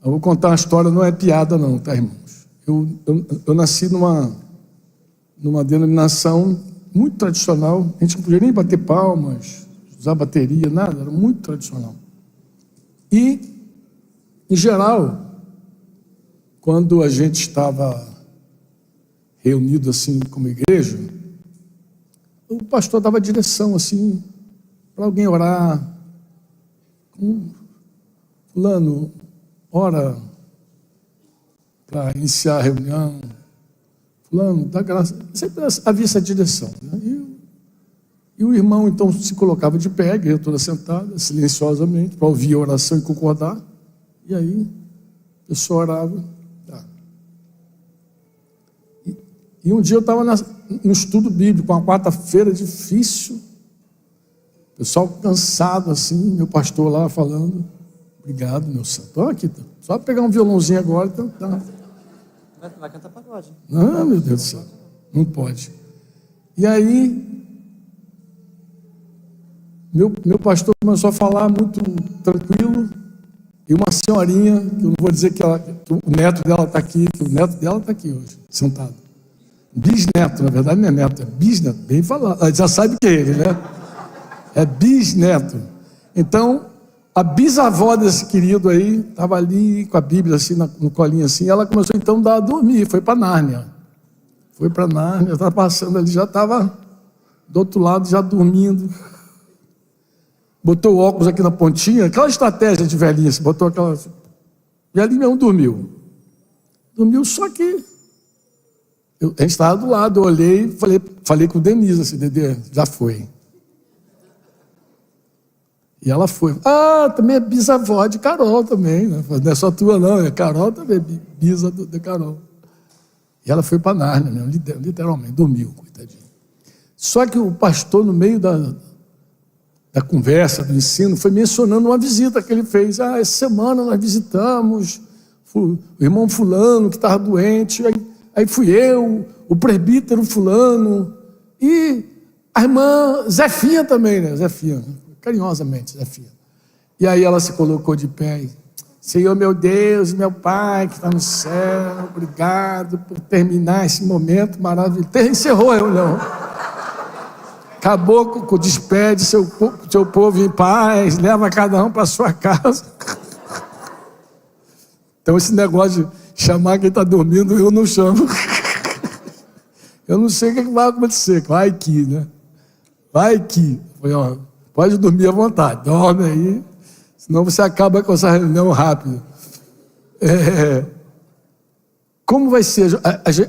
Eu vou contar uma história, não é piada não, tá, irmãos? Eu nasci numa denominação muito tradicional, a gente não podia nem bater palmas, usar bateria, nada, era muito tradicional. E, em geral, quando a gente estava reunido assim como igreja, o pastor dava direção assim, para alguém orar. Fulano, ora para iniciar a reunião. Fulano, dá graça. Sempre havia essa direção, né? E o irmão então se colocava de pé, a igreja toda sentada, silenciosamente, para ouvir a oração e concordar. E aí, a pessoa orava. Tá. E um dia eu estava no estudo bíblico, uma quarta-feira difícil, o pessoal cansado assim, meu pastor lá falando, obrigado, meu santo. Olha aqui, só pegar um violãozinho agora e tentar. Vai cantar pagode. Não, meu Deus do céu, não pode. E aí, meu pastor começou a falar muito tranquilo, e uma senhorinha, que eu não vou dizer que o neto dela está aqui, que o neto dela está aqui hoje, sentado. Bisneto, na verdade não é neto, é bisneto, bem falado. Ela já sabe que é ele, né? É bisneto. Então, a bisavó desse querido aí estava ali com a Bíblia assim no colinho assim, e ela começou então a dormir, foi para Nárnia. Foi para Nárnia, estava passando ali, já estava do outro lado, já dormindo. Botou o óculos aqui na pontinha, aquela estratégia de velhice, botou aquela. E ali mesmo dormiu. Dormiu, só que a gente estava do lado, eu olhei e falei com o Denise assim, Dedê, já foi. E ela foi. Ah, também é bisavó de Carol também, né? Não é só tua não, é Carol também, bisa de Carol. E ela foi para Nárnia, né? Literalmente, dormiu, coitadinha. Só que o pastor, no meio da conversa, do ensino, foi mencionando uma visita que ele fez. Ah, essa semana nós visitamos o irmão fulano que estava doente, aí fui eu, o presbítero fulano, e a irmã Zefinha também, né? Zefinha, carinhosamente, Zefinha. E aí ela se colocou de pé, Senhor meu Deus, meu Pai que está no céu, obrigado por terminar esse momento maravilhoso. Encerrou a reunião. Acabou, despede seu povo em paz, leva cada um para sua casa. Então esse negócio de chamar quem está dormindo, eu não chamo. Eu não sei o que vai acontecer, vai que, né? Vai que. Falei, ó, pode dormir à vontade, dorme aí, senão você acaba com essa reunião rápido. Como vai ser?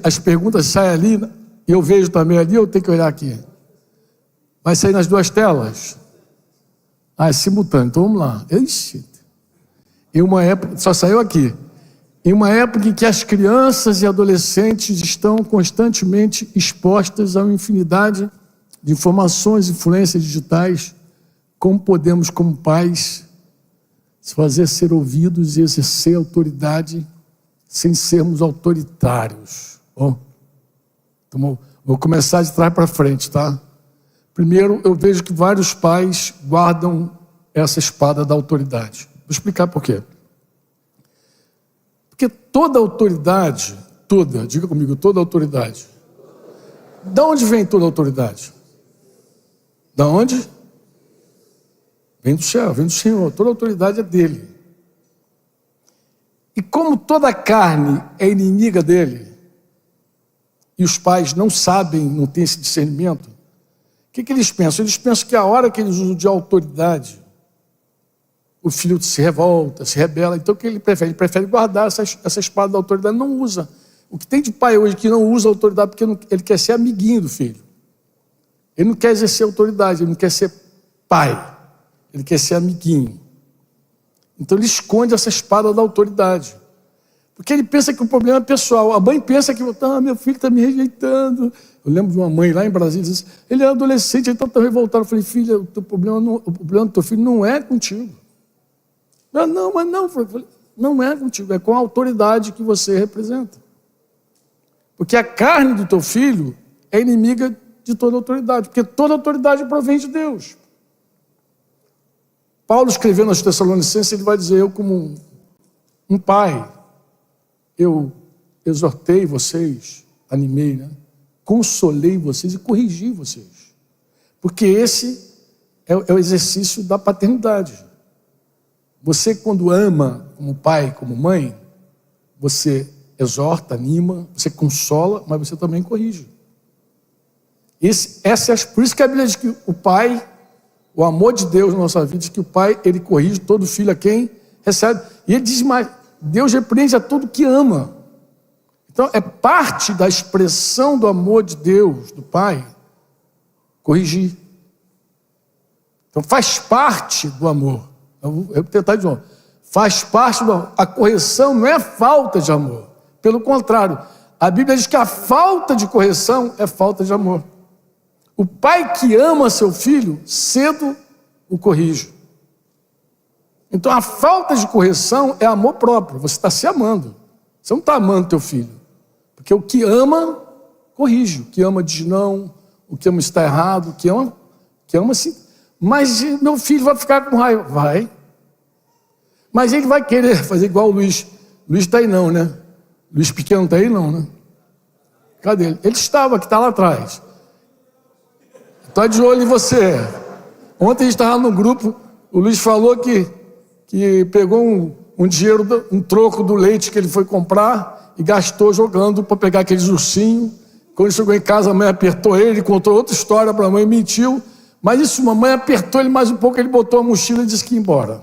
As perguntas saem ali, eu vejo também ali, eu tenho que olhar aqui. Vai sair nas duas telas? É simultâneo, então vamos lá. Ixi. Em uma época, só saiu aqui. Em uma época em que as crianças e adolescentes estão constantemente expostas a uma infinidade de informações e influências digitais, como podemos, como pais, se fazer ser ouvidos e exercer autoridade sem sermos autoritários? Bom, então, vou começar de trás para frente, tá? Primeiro, eu vejo que vários pais guardam essa espada da autoridade. Vou explicar por quê. Porque toda autoridade, diga comigo, toda autoridade. Da onde vem toda autoridade? Da onde? Vem do céu, vem do Senhor. Toda autoridade é dele. E como toda carne é inimiga dele, e os pais não sabem, não têm esse discernimento, o que eles pensam? Eles pensam que a hora que eles usam de autoridade, o filho se revolta, se rebela. Então o que ele prefere? Ele prefere guardar essa espada da autoridade, não usa. O que tem de pai hoje que não usa a autoridade porque ele quer ser amiguinho do filho. Ele não quer exercer autoridade, ele não quer ser pai, ele quer ser amiguinho. Então ele esconde essa espada da autoridade. Porque ele pensa que o problema é pessoal. A mãe pensa que meu filho está me rejeitando. Eu lembro de uma mãe lá em Brasília, disse, ele era adolescente, ele está revoltado. Eu falei, filha, o problema do teu filho não é contigo. Não, mas não. Falei, não é contigo, é com a autoridade que você representa. Porque a carne do teu filho é inimiga de toda autoridade, porque toda autoridade provém de Deus. Paulo escrevendo aos Tessalonicenses, ele vai dizer, eu como um pai, eu exortei vocês, animei, né? Consolei vocês e corrigi vocês. Porque esse é o exercício da paternidade. Você, quando ama como pai, como mãe, você exorta, anima, você consola, mas você também corrige. Por isso que a Bíblia diz que o pai, o amor de Deus na nossa vida, diz que o pai, ele corrige todo filho a quem recebe. E ele diz mais, Deus repreende a todo que ama. Então, é parte da expressão do amor de Deus, do pai, corrigir. Então, faz parte do amor. Eu vou tentar de novo. Faz parte do amor. A correção não é falta de amor. Pelo contrário, a Bíblia diz que a falta de correção é falta de amor. O pai que ama seu filho, cedo o corrige. Então, a falta de correção é amor próprio. Você está se amando. Você não está amando teu filho. Porque o que ama, corrige. O que ama diz não. O que ama está errado. O que ama sim. Mas meu filho vai ficar com raiva. Vai. Mas ele vai querer fazer igual o Luiz. Luiz está aí não, né? Luiz pequeno está aí não, né? Cadê ele? Ele estava, que está lá atrás. Está de olho em você. Ontem a gente estava no grupo, o Luiz falou que pegou um dinheiro, um troco do leite que ele foi comprar e gastou jogando para pegar aqueles ursinhos. Quando ele chegou em casa, a mãe apertou ele, contou outra história para a mãe, mentiu. Mas isso, a mãe apertou ele mais um pouco, ele botou a mochila e disse que ia embora.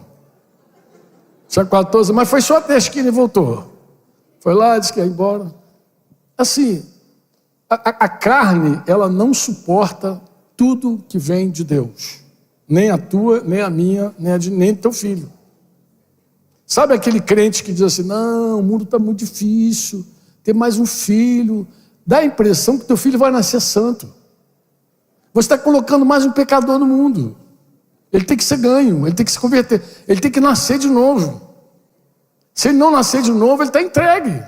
Tinha 14, mas foi só até a esquina e voltou. Foi lá, disse que ia embora. Assim, a carne, ela não suporta tudo que vem de Deus. Nem a tua, nem a minha, nem do teu filho. Sabe aquele crente que diz assim, não, o mundo está muito difícil, ter mais um filho. Dá a impressão que teu filho vai nascer santo. Você está colocando mais um pecador no mundo. Ele tem que ser ganho, ele tem que se converter, ele tem que nascer de novo. Se ele não nascer de novo, ele está entregue.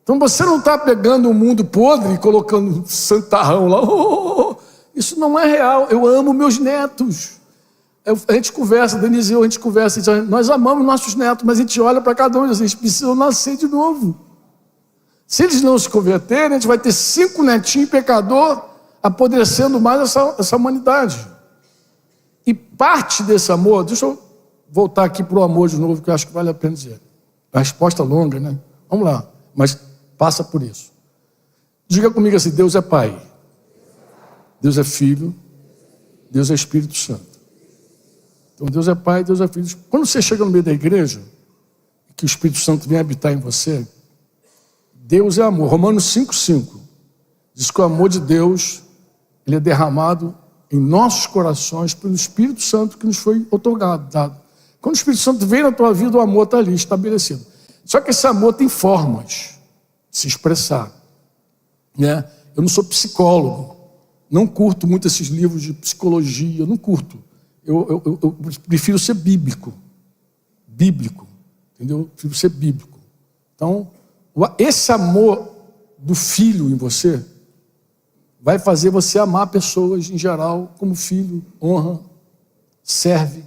Então você não está pegando um mundo podre e colocando um santarrão lá. Isso não é real. Eu amo meus netos. A gente conversa, Denise e eu, a gente conversa, nós amamos nossos netos, mas a gente olha para cada um e diz, eles precisam nascer de novo. Se eles não se converterem, a gente vai ter 5 netinhos pecador apodrecendo mais essa humanidade. E parte desse amor, deixa eu voltar aqui para o amor de novo, que eu acho que vale a pena dizer. A resposta longa, né? Vamos lá, mas passa por isso. Diga comigo assim, Deus é Pai, Deus é Filho, Deus é Espírito Santo. Então Deus é Pai, Deus é Filho. Quando você chega no meio da igreja, que o Espírito Santo vem habitar em você, Deus é amor. Romanos 5,5 diz que o amor de Deus, ele é derramado em nossos corações pelo Espírito Santo que nos foi otorgado, dado. Quando o Espírito Santo vem na tua vida, o amor está ali estabelecido. Só que esse amor tem formas de se expressar, né? Eu não sou psicólogo, não curto muito esses livros de psicologia, eu não curto. Eu prefiro ser bíblico, entendeu? Eu prefiro ser bíblico. Então, esse amor do filho em você vai fazer você amar pessoas em geral como filho, honra, serve.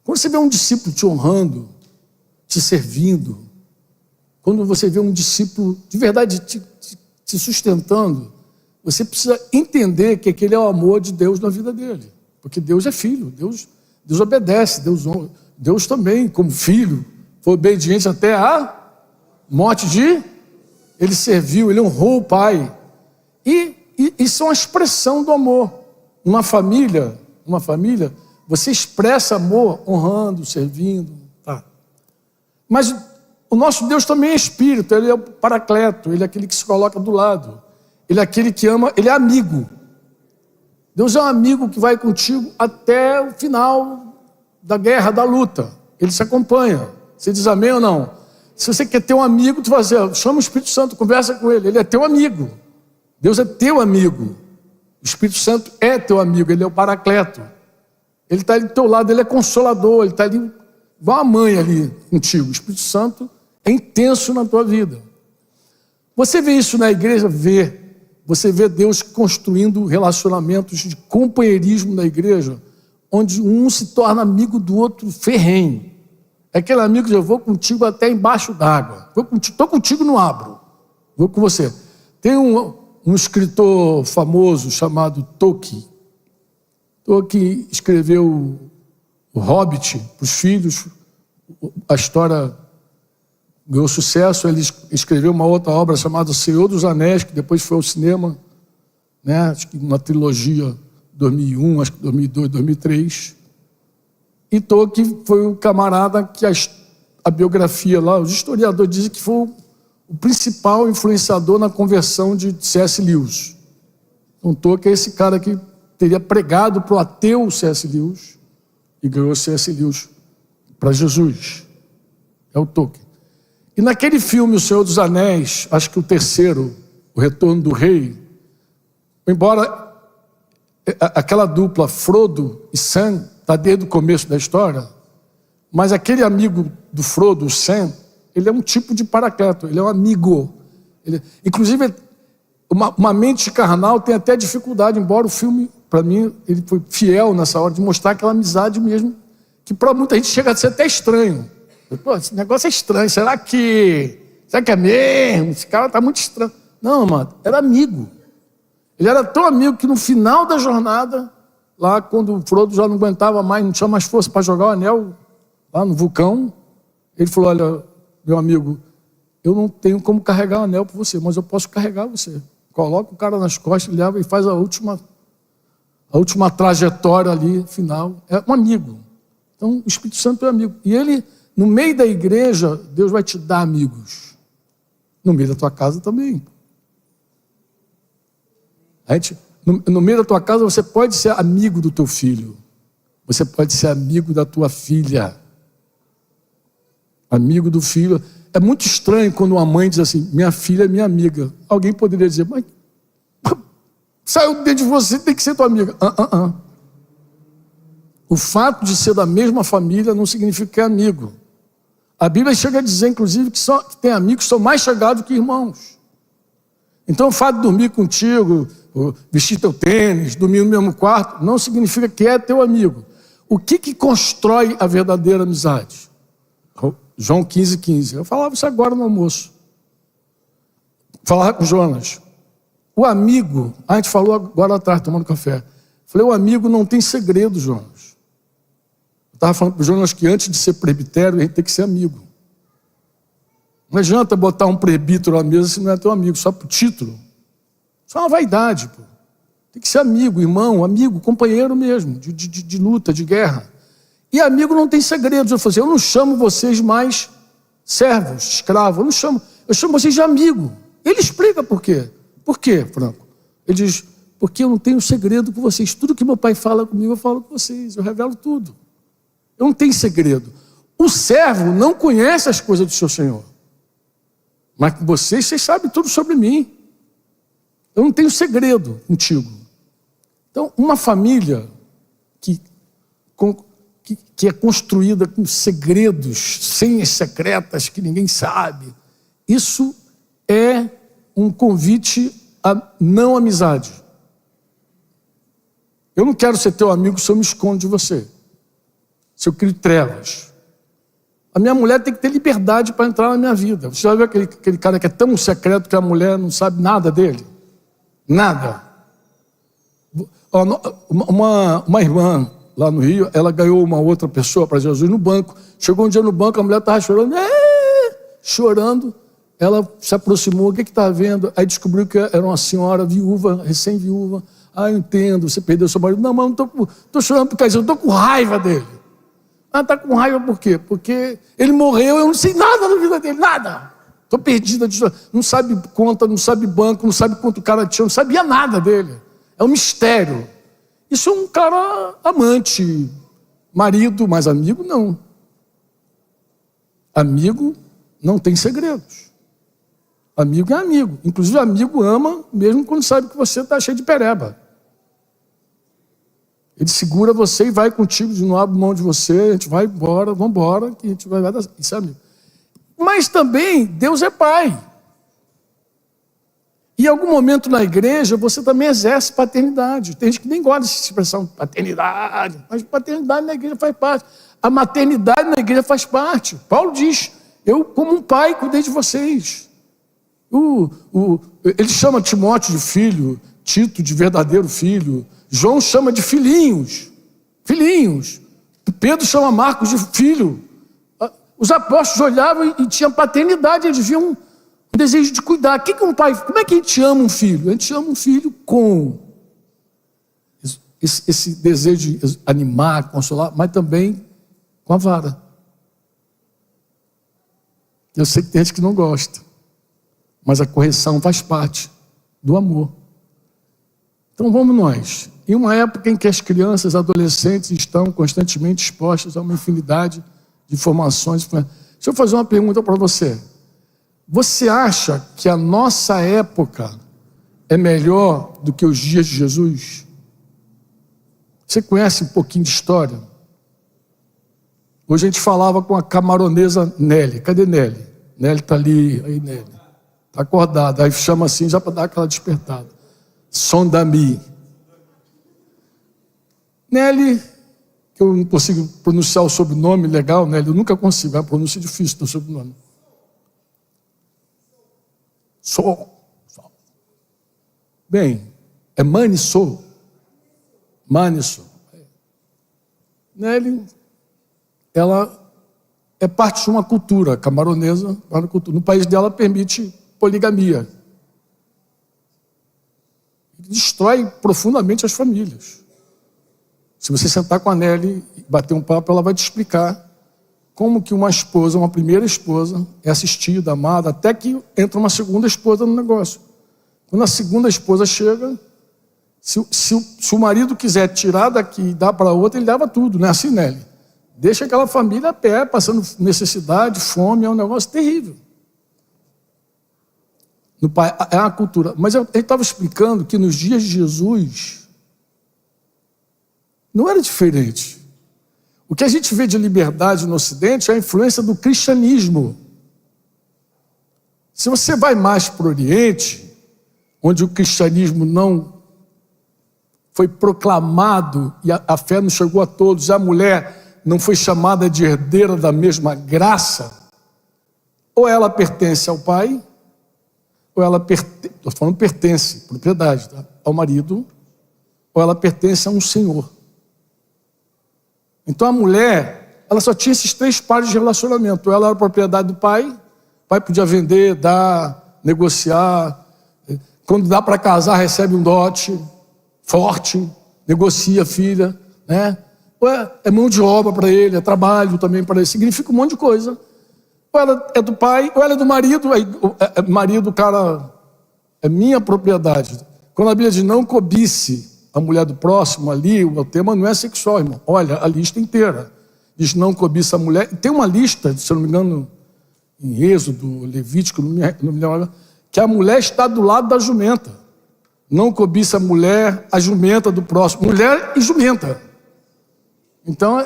Quando você vê um discípulo te honrando, te servindo, quando você vê um discípulo de verdade te sustentando, você precisa entender que aquele é o amor de Deus na vida dele. Porque Deus é filho, Deus obedece, Deus honra. Deus também, como filho, foi obediente até a morte ele serviu, ele honrou o Pai. E isso é uma expressão do amor. Uma família, você expressa amor honrando, servindo. Tá. Mas o nosso Deus também é espírito, ele é o paracleto, ele é aquele que se coloca do lado. Ele é aquele que ama, ele é amigo. Deus é um amigo que vai contigo até o final da guerra, da luta. Ele se acompanha. Você diz amém ou não? Se você quer ter um amigo, tu vai dizer, chama o Espírito Santo, conversa com ele. Ele é teu amigo. Deus é teu amigo. O Espírito Santo é teu amigo, ele é o paracleto. Ele está ali do teu lado, ele é consolador, ele está ali, igual a mãe ali contigo. O Espírito Santo é intenso na tua vida. Você vê isso na igreja? Vê. Você vê Deus construindo relacionamentos de companheirismo na igreja, onde um se torna amigo do outro ferrenho. É aquele amigo que eu vou contigo até embaixo d'água. Estou contigo, não abro. Vou com você. Tem um escritor famoso chamado Tolkien. Tolkien escreveu o Hobbit para os filhos. A história ganhou sucesso. Ele escreveu uma outra obra chamada Senhor dos Anéis, que depois foi ao cinema, né? Acho que uma trilogia 2001, acho que 2002, 2003. E Tolkien foi o camarada que a biografia lá, os historiadores dizem que foi o principal influenciador na conversão de C.S. Lewis. Então Tolkien é esse cara que teria pregado para o ateu C.S. Lewis e ganhou C.S. Lewis para Jesus. É o Tolkien. E naquele filme O Senhor dos Anéis, acho que o terceiro, O Retorno do Rei, embora aquela dupla Frodo e Sam está desde o começo da história, mas aquele amigo do Frodo, o Sam, ele é um tipo de paracleto, ele é um amigo. Inclusive, uma mente carnal tem até dificuldade, embora o filme, para mim, ele foi fiel nessa hora de mostrar aquela amizade mesmo, que para muita gente chega a ser até estranho. Pô, esse negócio é estranho, será que é mesmo? Esse cara está muito estranho. Não, mano, era amigo. Ele era tão amigo que no final da jornada, lá quando o Frodo já não aguentava mais, não tinha mais força para jogar o anel lá no vulcão, ele falou: olha, meu amigo, eu não tenho como carregar o anel para você, mas eu posso carregar você. Coloca o cara nas costas, leva e faz a última trajetória ali, final. É um amigo. Então, o Espírito Santo é amigo. E ele, no meio da igreja, Deus vai te dar amigos. No meio da tua casa também. No meio da tua casa, você pode ser amigo do teu filho. Você pode ser amigo da tua filha. Amigo do filho. É muito estranho quando uma mãe diz assim: minha filha é minha amiga. Alguém poderia dizer: mas saiu dentro de você, tem que ser tua amiga. O fato de ser da mesma família não significa que é amigo. A Bíblia chega a dizer, inclusive, que tem amigos que são mais chegados que irmãos. Então, o fato de dormir contigo, vestir teu tênis, dormir no mesmo quarto, não significa que é teu amigo. O que constrói a verdadeira amizade? João 15:15. Eu falava isso agora no almoço. Falava com Jonas. O amigo, a gente falou agora à tarde, tomando café. Falei, o amigo não tem segredo, Jonas. Eu estava falando para o Jonas que antes de ser presbitério, a gente tem que ser amigo. Não adianta botar um presbítero à mesa se não é teu amigo, só por título. Isso é uma vaidade, pô. Tem que ser amigo, irmão, amigo, companheiro mesmo, de luta, de guerra. E amigo não tem segredos. Eu falei assim, eu não chamo vocês mais servos, escravos, eu chamo vocês de amigo. Ele explica por quê. Por quê, Franco? Ele diz, porque eu não tenho segredo com vocês. Tudo que meu pai fala comigo, eu falo com vocês, eu revelo tudo. Eu não tenho segredo. O servo não conhece as coisas do seu senhor. Mas com vocês sabem tudo sobre mim. Eu não tenho segredo contigo. Então, uma família que é construída com segredos, senhas secretas que ninguém sabe, isso é um convite à não amizade. Eu não quero ser teu amigo se eu me escondo de você, se eu crio trevas. A minha mulher tem que ter liberdade para entrar na minha vida. Você já viu aquele cara que é tão secreto que a mulher não sabe nada dele? Nada. Uma irmã lá no Rio, ela ganhou uma outra pessoa para Jesus no banco. Chegou um dia no banco, a mulher estava chorando, chorando. Ela se aproximou, o que está havendo? Aí descobriu que era uma senhora viúva, recém-viúva. Eu entendo, você perdeu seu marido. Não, mas não estou chorando por causa, eu estou com raiva dele. Está com raiva por quê? Porque ele morreu, eu não sei nada da vida dele, nada. Estou perdida, não sabe conta, não sabe banco, não sabe quanto o cara tinha, não sabia nada dele. É um mistério. Isso é um cara amante, marido, mas amigo não. Amigo não tem segredos. Amigo é amigo. Inclusive, amigo ama mesmo quando sabe que você está cheio de pereba. Ele segura você e vai contigo, não abre mão de você, a gente vai embora, vamos embora, que a gente vai dar. Isso é amigo. Mas também, Deus é pai. E em algum momento na igreja, você também exerce paternidade. Tem gente que nem gosta dessa expressão paternidade, mas paternidade na igreja faz parte. A maternidade na igreja faz parte. Paulo diz, eu como um pai cuidei de vocês. Ele chama Timóteo de filho, Tito de verdadeiro filho, João chama de filhinhos. Pedro chama Marcos de filho. Os apóstolos olhavam e tinham paternidade, eles viam um desejo de cuidar. O que é um pai? Como é que a gente ama um filho? A gente ama um filho com esse desejo de animar, consolar, mas também com a vara. Eu sei que tem gente que não gosta, mas a correção faz parte do amor. Então vamos nós. Em uma época em que as crianças e adolescentes estão constantemente expostas a uma infinidade de informações. Deixa eu fazer uma pergunta para você. Você acha que a nossa época é melhor do que os dias de Jesus? Você conhece um pouquinho de história? Hoje a gente falava com a camaronesa Nelly. Cadê Nelly? Nelly está ali. Aí, Nelly. Está acordada. Aí chama assim já para dar aquela despertada. Sondami. Nelly, que eu não consigo pronunciar o sobrenome legal, Nelly, eu nunca consigo, é uma pronúncia difícil do sobrenome. Bem, é Maniço. Nelly, ela é parte de uma cultura camaronesa. No país dela permite poligamia. Destrói profundamente as famílias. Se você sentar com a Nelly e bater um papo, ela vai te explicar como que uma esposa, uma primeira esposa, é assistida, amada, até que entra uma segunda esposa no negócio. Quando a segunda esposa chega, se o marido quiser tirar daqui e dar para outra, ele leva tudo, não é assim, Nelly? Deixa aquela família a pé, passando necessidade, fome, é um negócio terrível. É uma cultura. Mas ele estava explicando que nos dias de Jesus não era diferente. O que a gente vê de liberdade no Ocidente é a influência do cristianismo. Se você vai mais para o Oriente, onde o cristianismo não foi proclamado e a fé não chegou a todos, a mulher não foi chamada de herdeira da mesma graça, ou ela pertence ao pai, ou ela pertence, propriedade, tá? Ao marido, ou ela pertence a um senhor. Então a mulher, ela só tinha esses 3 pares de relacionamento. Ela era propriedade do pai, o pai podia vender, dar, negociar. Quando dá para casar, recebe um dote forte, negocia a filha, né? Ou é mão de obra para ele, é trabalho também para ele, significa um monte de coisa. Ou ela é do pai, ou ela é do marido. Aí, marido, cara, é minha propriedade. Quando a Bíblia diz não cobice a mulher do próximo, ali o tema não é sexual, irmão. Olha a lista inteira. Diz não cobiça a mulher. Tem uma lista, se eu não me engano, em Êxodo, Levítico, não me lembro, que a mulher está do lado da jumenta. Não cobiça a mulher, a jumenta do próximo. Mulher e jumenta. Então,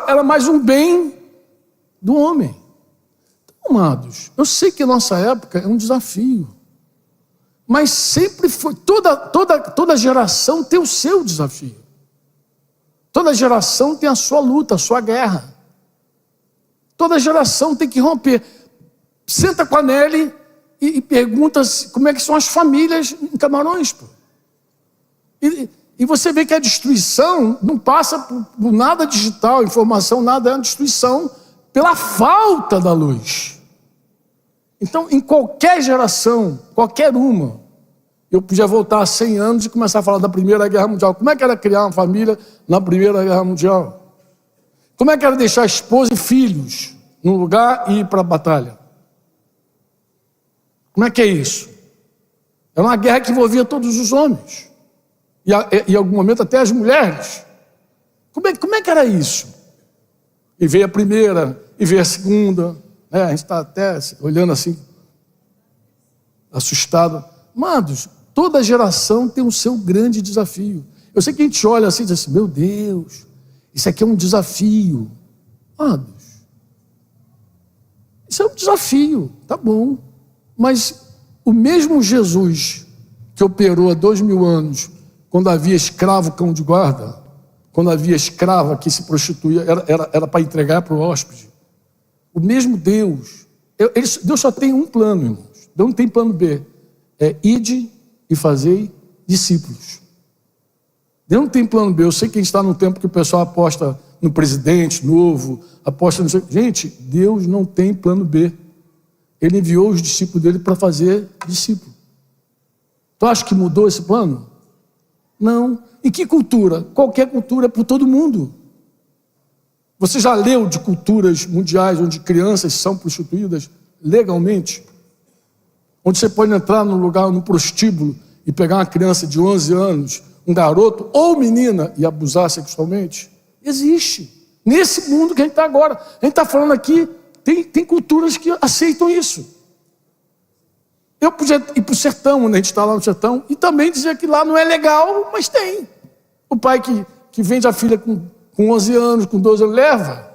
era mais um bem do homem. Então, amados, eu sei que a nossa época é um desafio. Mas sempre foi, toda geração tem o seu desafio. Toda geração tem a sua luta, a sua guerra. Toda geração tem que romper. Senta com a Nelly e pergunta como é que são as famílias em Camarões. Pô. E você vê que a destruição não passa por nada digital, informação, nada, é uma destruição pela falta da luz. Então, em qualquer geração, qualquer uma, eu podia voltar a 100 anos e começar a falar da Primeira Guerra Mundial. Como é que era criar uma família na Primeira Guerra Mundial? Como é que era deixar esposa e filhos num lugar e ir para a batalha? Como é que é isso? Era uma guerra que envolvia todos os homens. E em algum momento até as mulheres. Como é que era isso? E veio a primeira, e veio a segunda. A gente está até olhando assim, assustado. Amados, toda geração tem o seu grande desafio. Eu sei que a gente olha assim e diz assim, meu Deus, isso aqui é um desafio. Amados, isso é um desafio, tá bom. Mas o mesmo Jesus que operou há 2000 anos, quando havia escravo cão de guarda, quando havia escrava que se prostituía, era para entregar para o hóspede. O mesmo Deus, Deus só tem um plano, irmãos. Deus não tem plano B. É ide e fazei discípulos. Deus não tem plano B. Eu sei que a gente está num tempo que o pessoal aposta no presidente novo, aposta no... Gente, Deus não tem plano B. Ele enviou os discípulos dele para fazer discípulo. Tu acha que mudou esse plano? Não. Em que cultura? Qualquer cultura é para todo mundo. Você já leu de culturas mundiais onde crianças são prostituídas legalmente? Onde você pode entrar num lugar, num prostíbulo, e pegar uma criança de 11 anos, um garoto ou menina, e abusar sexualmente? Existe. Nesse mundo que a gente está agora. A gente está falando aqui, tem culturas que aceitam isso. Eu podia ir para o sertão, né? A gente está lá no sertão, e também dizer que lá não é legal, mas tem. O pai que vende a filha com 11 anos, com 12 anos, leva.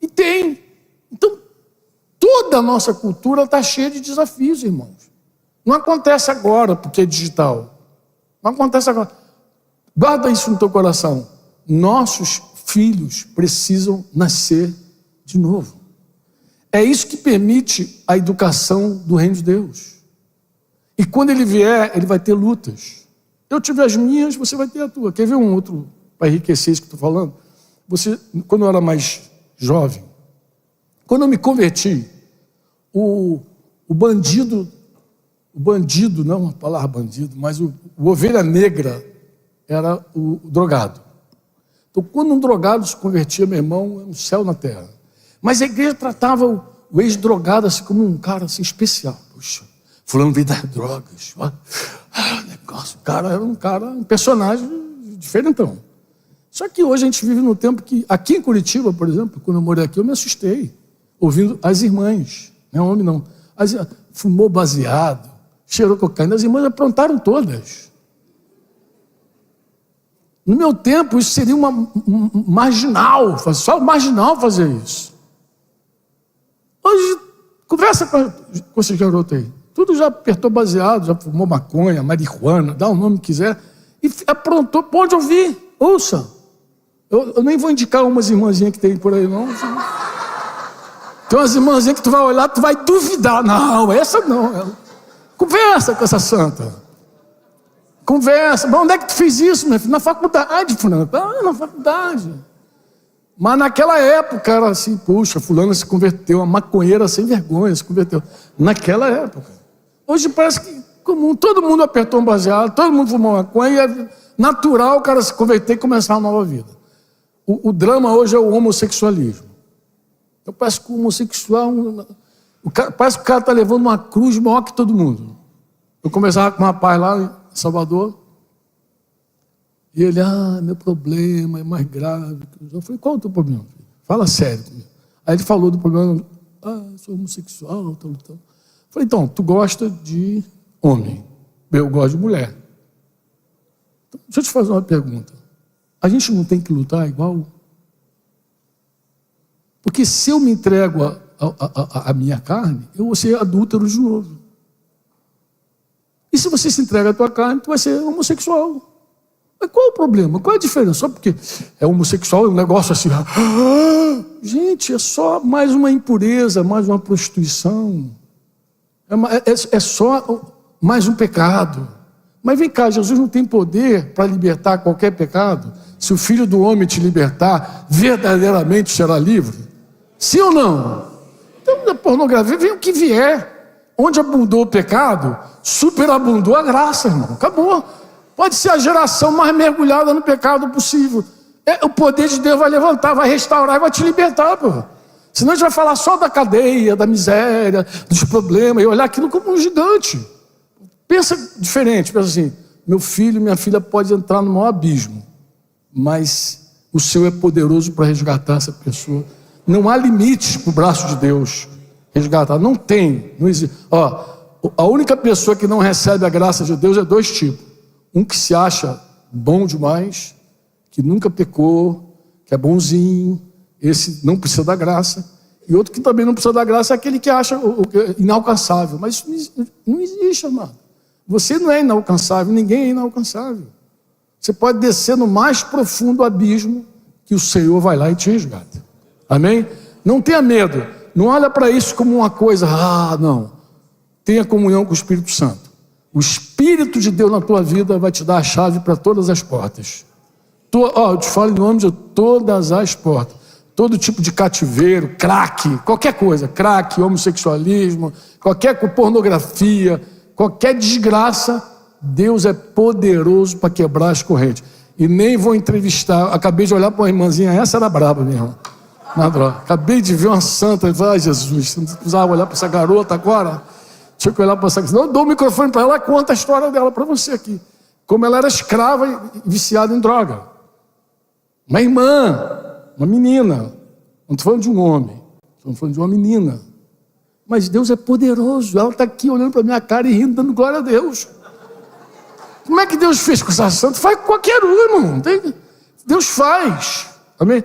E tem. Então, toda a nossa cultura está cheia de desafios, irmãos. Não acontece agora, porque é digital. Não acontece agora. Guarda isso no teu coração. Nossos filhos precisam nascer de novo. É isso que permite a educação do reino de Deus. E quando ele vier, ele vai ter lutas. Eu tive as minhas, você vai ter a tua. Quer ver um outro para enriquecer isso que eu estou falando? Quando eu era mais jovem, quando eu me converti, o bandido, não a palavra bandido, mas o ovelha negra era o drogado. Então, quando um drogado se convertia, meu irmão, é um céu na terra. Mas a igreja tratava o ex-drogado assim como um cara assim especial. Puxa, fulano veio das drogas. Negócio, o cara era um personagem diferentão. Só que hoje a gente vive num tempo que, aqui em Curitiba, por exemplo, quando eu morei aqui, eu me assustei, ouvindo as irmãs, não é homem não, fumou baseado, cheirou cocaína, as irmãs aprontaram todas. No meu tempo, isso seria marginal, só marginal fazer isso. Hoje, conversa com esse garoto aí. Tudo já apertou baseado, já fumou maconha, marihuana, dá o nome que quiser, e aprontou, pode ouvir, ouça. Eu nem vou indicar umas irmãzinhas que tem por aí, não. Tem umas irmãzinhas que tu vai olhar, tu vai duvidar. Não, essa não. Conversa com essa santa. Conversa. Mas onde é que tu fez isso, meu filho? Na faculdade, fulano. Na faculdade. Mas naquela época era assim, puxa, fulano se converteu, uma maconheira sem vergonha se converteu. Naquela época. Hoje parece que comum, todo mundo apertou um baseado, todo mundo fumou maconha, é natural o cara se converter e começar uma nova vida. O drama hoje é o homossexualismo. Então parece que o homossexual, parece que o cara está levando uma cruz maior que todo mundo. Eu conversava com um rapaz lá em Salvador, e ele, meu problema é mais grave. Eu falei, qual é o teu problema? Fala sério comigo. Aí ele falou do problema, sou homossexual, tal. Eu falei, então, tu gosta de homem, eu gosto de mulher. Então, deixa eu te fazer uma pergunta. A gente não tem que lutar igual? Porque se eu me entrego a minha carne, eu vou ser adúltero de novo. E se você se entrega à tua carne, tu vai ser homossexual. Mas qual é o problema? Qual é a diferença? Só porque é homossexual, é um negócio assim. Gente, é só mais uma impureza, mais uma prostituição. É só mais um pecado. Mas vem cá, Jesus não tem poder para libertar qualquer pecado? Se o Filho do Homem te libertar, verdadeiramente será livre? Sim ou não? Então, da pornografia, vem o que vier. Onde abundou o pecado, superabundou a graça, irmão. Acabou. Pode ser a geração mais mergulhada no pecado possível. O poder de Deus vai levantar, vai restaurar e vai te libertar, pô. Senão a gente vai falar só da cadeia, da miséria, dos problemas, e olhar aquilo como um gigante. Pensa diferente, pensa assim, meu filho, minha filha pode entrar no maior abismo, mas o Senhor é poderoso para resgatar essa pessoa. Não há limites para o braço de Deus resgatar, não existe. A única pessoa que não recebe a graça de Deus é dois tipos. Um que se acha bom demais, que nunca pecou, que é bonzinho, esse não precisa da graça. E outro que também não precisa da graça é aquele que acha inalcançável. Mas isso não existe, amado. Você não é inalcançável, ninguém é inalcançável. Você pode descer no mais profundo abismo, que o Senhor vai lá e te resgata. Amém? Não tenha medo. Não olha para isso como uma coisa, não. Tenha comunhão com o Espírito Santo. O Espírito de Deus na tua vida vai te dar a chave para todas as portas. Eu te falo em nome de todas as portas. Todo tipo de cativeiro, crack, qualquer coisa. Crack, homossexualismo, qualquer pornografia, qualquer desgraça. Deus é poderoso para quebrar as correntes. E nem vou entrevistar. Acabei de olhar para uma irmãzinha, essa era braba mesmo. Na droga. Acabei de ver uma santa. Eu falei, Jesus, não precisava olhar para essa garota agora. Tinha que olhar para essa. Não, eu dou o microfone para ela, conta a história dela para você aqui. Como ela era escrava e viciada em droga. Uma irmã, uma menina. Não estou falando de um homem, estou falando de uma menina. Mas Deus é poderoso. Ela está aqui olhando para a minha cara e rindo, dando glória a Deus. Como é que Deus fez com essa santa? Faz com qualquer um, irmão. Deus faz. Amém?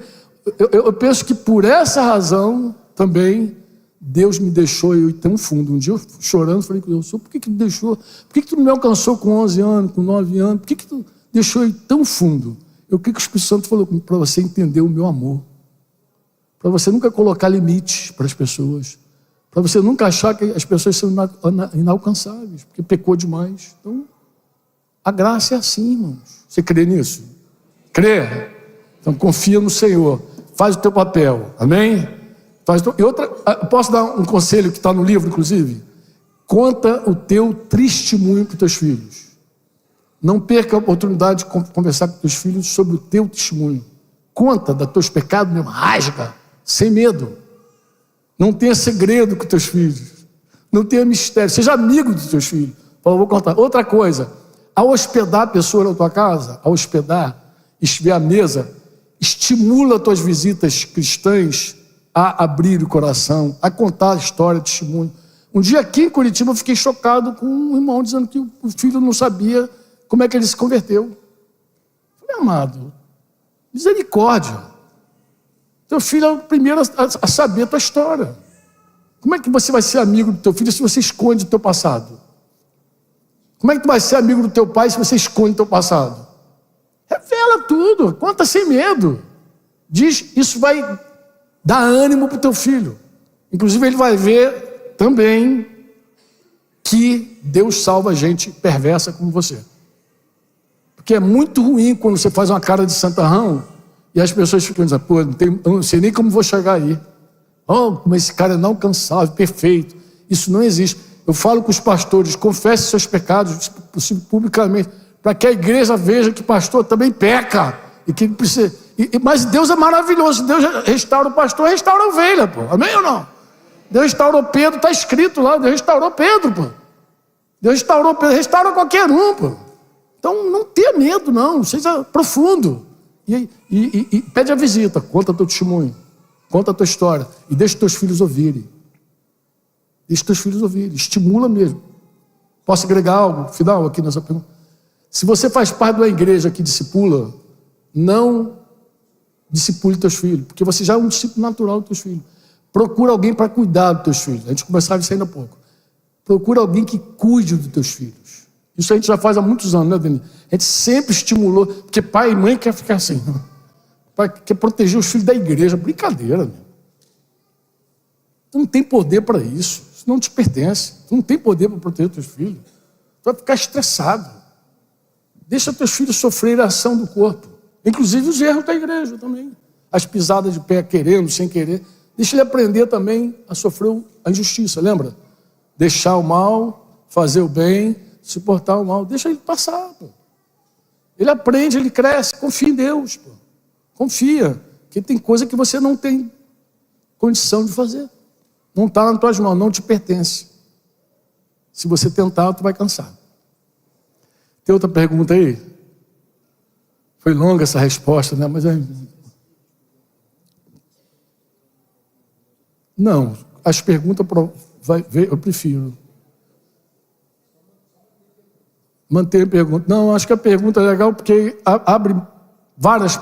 Eu penso que por essa razão também Deus me deixou eu ir tão fundo. Um dia eu chorando, falei com Deus, por que tu me deixou? Por que tu não me alcançou com 11 anos, com 9 anos? Por que tu deixou eu ir tão fundo? Eu creio que o Espírito Santo falou comigo, para você entender o meu amor. Para você nunca colocar limites para as pessoas. Para você nunca achar que as pessoas são inalcançáveis, porque pecou demais. Então, a graça é assim, irmãos. Você crê nisso? Crê? Então confia no Senhor. Faz o teu papel. Amém? E outra, posso dar um conselho que está no livro, inclusive? Conta o teu testemunho para os teus filhos. Não perca a oportunidade de conversar com os teus filhos sobre o teu testemunho. Conta dos teus pecados mesmo, rasga, sem medo. Não tenha segredo com os teus filhos. Não tenha mistério. Seja amigo dos teus filhos. Vou contar. Outra coisa, ao hospedar a pessoa na tua casa, ao hospedar, estiver à mesa, estimula as tuas visitas cristãs a abrir o coração, a contar a história, testemunho. Um dia aqui em Curitiba eu fiquei chocado com um irmão dizendo que o filho não sabia como é que ele se converteu. Falei, amado, misericórdia. Teu filho é o primeiro a saber a tua história. Como é que você vai ser amigo do teu filho se você esconde o teu passado? Como é que tu vai ser amigo do teu pai se você esconde o teu passado? Revela tudo, conta sem medo. Diz, isso vai dar ânimo para o teu filho. Inclusive ele vai ver também que Deus salva gente perversa como você. Porque é muito ruim quando você faz uma cara de santarrão e as pessoas ficam dizendo, pô, eu não sei nem como vou chegar aí. Mas esse cara é inalcançável, perfeito. Isso não existe. Eu falo com os pastores, confesse seus pecados, se possível, publicamente, para que a igreja veja que pastor também peca. E que precisa. Mas Deus é maravilhoso. Deus restaura o pastor, restaura a ovelha, pô. Amém ou não? Deus restaurou Pedro, está escrito lá, Deus restaurou Pedro, pô. Deus restaurou Pedro, restaura qualquer um, pô. Então não tenha medo, não, seja profundo. E pede a visita, conta teu testemunho, conta a tua história e deixa teus filhos ouvirem. Deixa teus filhos ouvirem, estimula mesmo. Posso agregar algo final aqui nessa pergunta? Se você faz parte de uma igreja que discipula, não discipule teus filhos, porque você já é um discípulo natural dos teus filhos. Procura alguém para cuidar dos teus filhos. A gente conversava isso ainda há pouco. Procura alguém que cuide dos teus filhos. Isso a gente já faz há muitos anos, né, Denis? A gente sempre estimulou, porque pai e mãe quer ficar assim. Pai quer proteger os filhos da igreja. Brincadeira, meu. Tu não tem poder para isso. Isso não te pertence. Tu não tem poder para proteger os teus filhos. Tu vai ficar estressado. Deixa teus filhos sofrer a ação do corpo. Inclusive os erros da igreja também. As pisadas de pé, querendo, sem querer. Deixa ele aprender também a sofrer a injustiça, lembra? Deixar o mal, fazer o bem, suportar o mal. Deixa ele passar, pô. Ele aprende, ele cresce. Confia em Deus, pô. Confia. Porque tem coisa que você não tem condição de fazer. Não está nas tuas mãos, não te pertence. Se você tentar, tu vai cansar. Tem outra pergunta aí? Foi longa essa resposta, né? Mas não, as perguntas eu prefiro manter a pergunta. Não, acho que a pergunta é legal porque abre várias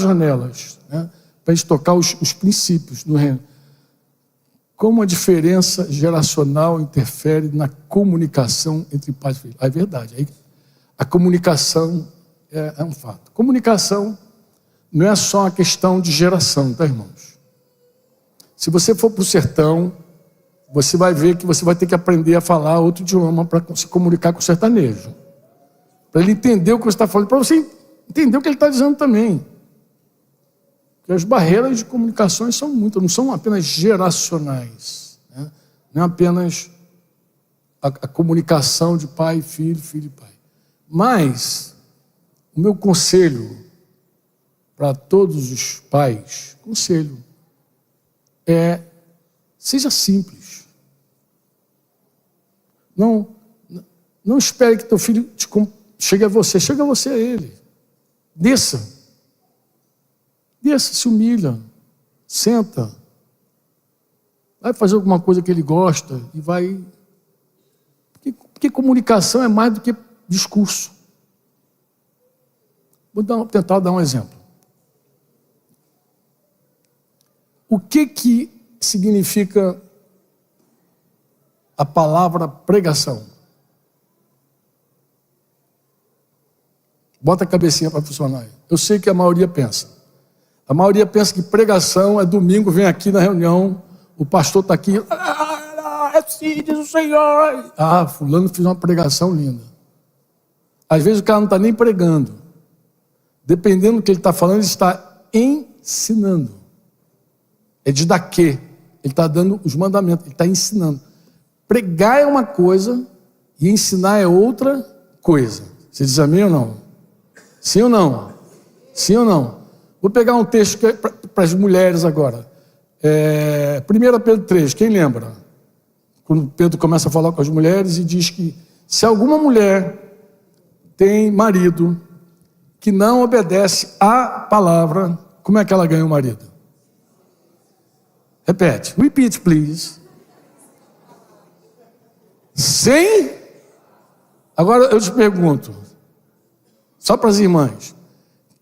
janelas, né? Para a gente tocar os princípios do reino. Como a diferença geracional interfere na comunicação entre pais e filhos? É verdade. A comunicação é um fato. Comunicação não é só uma questão de geração, tá, irmãos? Se você for para o sertão, você vai ver que você vai ter que aprender a falar outro idioma para se comunicar com o sertanejo. Para ele entender o que você está falando, para você entender o que ele está dizendo também. Porque as barreiras de comunicações são muitas, não são apenas geracionais, né? Não é apenas a comunicação de pai e filho, filho e pai. Mas o meu conselho para todos os pais, conselho, seja simples. Não espere que teu filho chegue a você a ele. Desça, se humilha, senta, vai fazer alguma coisa que ele gosta e vai... Porque comunicação é mais do que discurso. Vou tentar dar um exemplo. O que significa a palavra pregação? Bota a cabecinha para funcionar aí. Eu sei que a maioria pensa. A maioria pensa que pregação é domingo, vem aqui na reunião, o pastor está aqui, assim diz o Senhor. Fulano fez uma pregação linda. Às vezes o cara não está nem pregando. Dependendo do que ele está falando, ele está ensinando. É de daquê. Ele está dando os mandamentos, ele está ensinando. Pregar é uma coisa e ensinar é outra coisa. Você diz amém ou não? Sim ou não? Sim ou não? Vou pegar um texto para as mulheres agora. 1 Pedro 3, quem lembra? Quando Pedro começa a falar com as mulheres e diz que se alguma mulher tem marido que não obedece à palavra, como é que ela ganha o marido? Repete. Repeat, please. Sem? Agora eu te pergunto, só para as irmãs,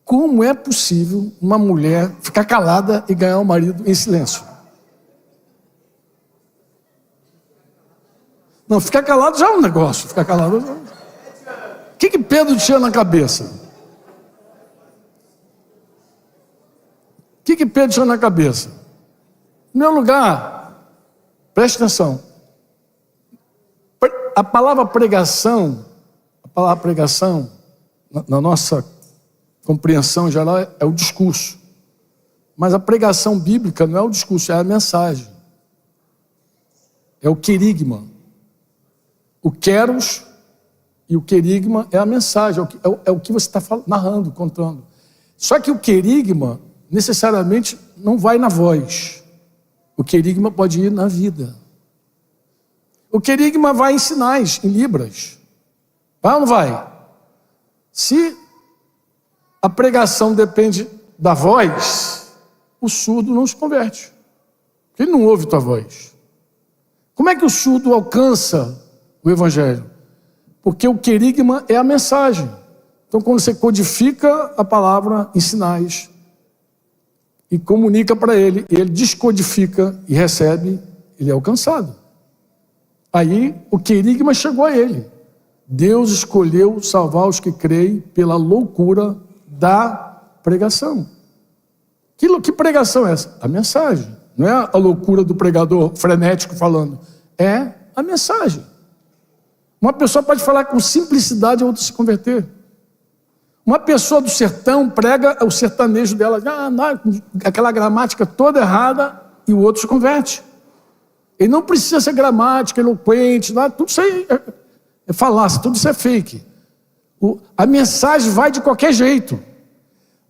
como é possível uma mulher ficar calada e ganhar o marido em silêncio? Não, ficar calado já é um negócio. Ficar calado já... O que Pedro tinha na cabeça? O que Pedro tinha na cabeça? Em primeiro lugar, preste atenção. A palavra pregação, na nossa compreensão geral, é o discurso. Mas a pregação bíblica não é o discurso, é a mensagem. É o querigma. O queros e o querigma é a mensagem, é o que você está narrando, contando. Só que o querigma necessariamente não vai na voz. O querigma pode ir na vida. O querigma vai em sinais, em libras. Vai ou não vai? Se a pregação depende da voz, o surdo não se converte. Ele não ouve tua voz. Como é que o surdo alcança o evangelho? Porque o querigma é a mensagem. Então, quando você codifica a palavra em sinais e comunica para ele, ele descodifica e recebe, ele é alcançado. Aí o querigma chegou a ele. Deus escolheu salvar os que creem pela loucura da pregação. Que pregação é essa? A mensagem. Não é a loucura do pregador frenético falando. É a mensagem. Uma pessoa pode falar com simplicidade e a outra se converter. Uma pessoa do sertão prega o sertanejo dela, aquela gramática toda errada, e o outro se converte. Ele não precisa ser gramática, eloquente, tudo isso aí é falácia, tudo isso é fake. A mensagem vai de qualquer jeito.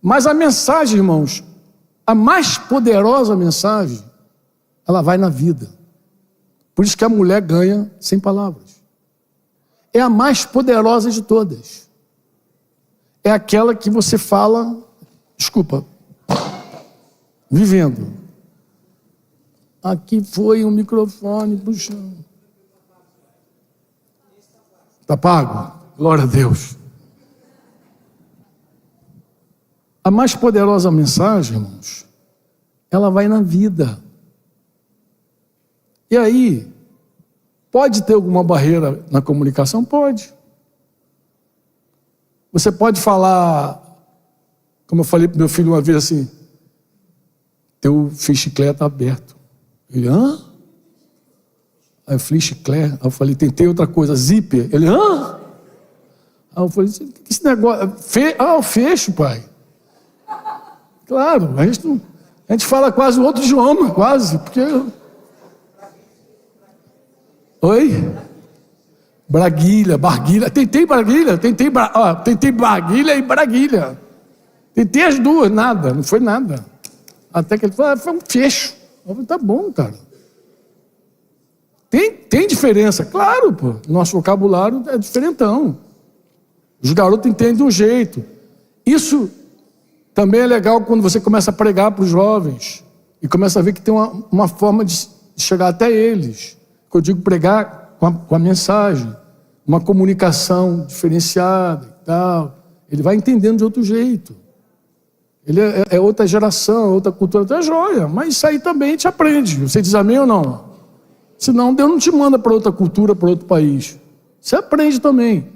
Mas a mensagem, irmãos, a mais poderosa mensagem, ela vai na vida. Por isso que a mulher ganha sem palavras. É a mais poderosa de todas. É aquela que você fala, vivendo. Aqui foi um microfone pro chão. Está pago? Glória a Deus. A mais poderosa mensagem, irmãos, ela vai na vida. E aí, pode ter alguma barreira na comunicação? Pode. Você pode falar, como eu falei para meu filho uma vez assim, teu chiclete está aberto. Ele, hã? Aí eu falei, chiclete? Aí eu falei, tentei outra coisa, zíper. Ele, hã? Aí eu falei, que esse negócio? Eu fecho, pai. Claro, a gente fala quase outro idioma, quase, porque... Oi? Braguilha, barguilha. Tentei barguilha, tentei barguilha e braguilha. Tentei as duas, nada, não foi nada. Até que ele falou, foi um fecho. Eu falei, tá bom, cara. Tem diferença, claro, pô. Nosso vocabulário é diferentão. Os garotos entendem de um jeito. Isso também é legal quando você começa a pregar para os jovens e começa a ver que tem uma forma de chegar até eles. Eu digo pregar com a mensagem, uma comunicação diferenciada e tal. Ele vai entendendo de outro jeito. Ele é outra geração, outra cultura, até joia. Mas isso aí também a gente aprende. Você diz amém ou não? Senão Deus não te manda para outra cultura, para outro país. Você aprende também.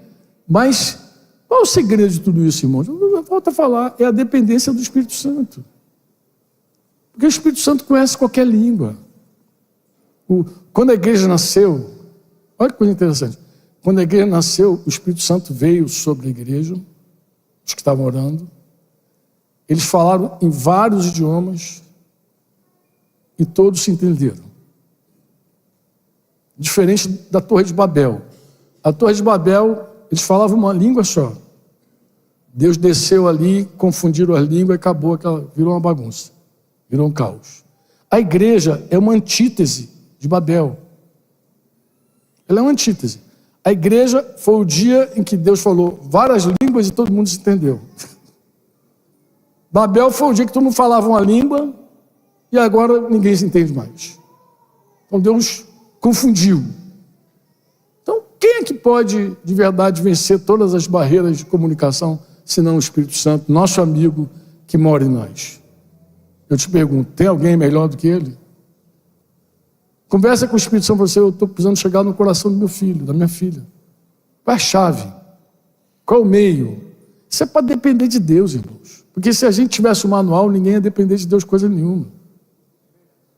Mas qual é o segredo de tudo isso, irmãos? Eu volto a falar, é a dependência do Espírito Santo. Porque o Espírito Santo conhece qualquer língua. Quando a igreja nasceu, olha que coisa interessante. Quando a igreja nasceu, o Espírito Santo veio sobre a igreja, os que estavam orando. Eles falaram em vários idiomas e todos se entenderam. Diferente da Torre de Babel. A Torre de Babel, eles falavam uma língua só. Deus desceu ali, confundiram as línguas e acabou, virou uma bagunça, virou um caos. A igreja é uma antítese de Babel. Ela é uma antítese. A igreja foi o dia em que Deus falou várias línguas e todo mundo se entendeu. Babel foi o dia que todo mundo falava uma língua e agora ninguém se entende mais. Então Deus confundiu. Então quem é que pode de verdade vencer todas as barreiras de comunicação senão o Espírito Santo, nosso amigo que mora em nós? Eu te pergunto, tem alguém melhor do que ele? Conversa com o Espírito Santo, você, eu estou precisando chegar no coração do meu filho, da minha filha. Qual é a chave? Qual é o meio? Isso é para depender de Deus, irmãos. Porque se a gente tivesse um manual, ninguém ia depender de Deus coisa nenhuma.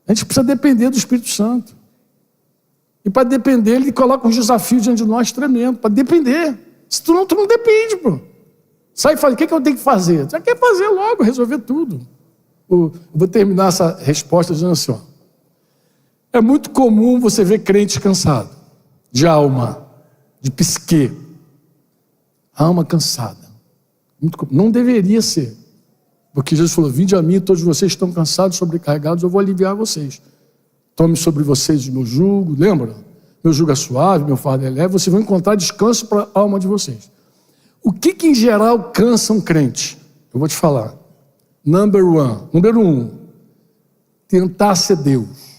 A gente precisa depender do Espírito Santo. E para depender, ele coloca uns desafios diante de nós tremendo, para depender. Se tu não depende, pô. Sai e fala, o que eu tenho que fazer? Você quer fazer logo, resolver tudo. Eu vou terminar essa resposta dizendo assim, ó. É muito comum você ver crente cansado, de alma, de psique. Alma cansada. Não deveria ser. Porque Jesus falou, vinde a mim, todos vocês estão cansados, sobrecarregados, eu vou aliviar vocês. Tome sobre vocês o meu jugo, lembra? Meu jugo é suave, meu fardo é leve, vocês vão encontrar descanso para a alma de vocês. O que em geral cansa um crente? Eu vou te falar. Número 1, tentar ser Deus.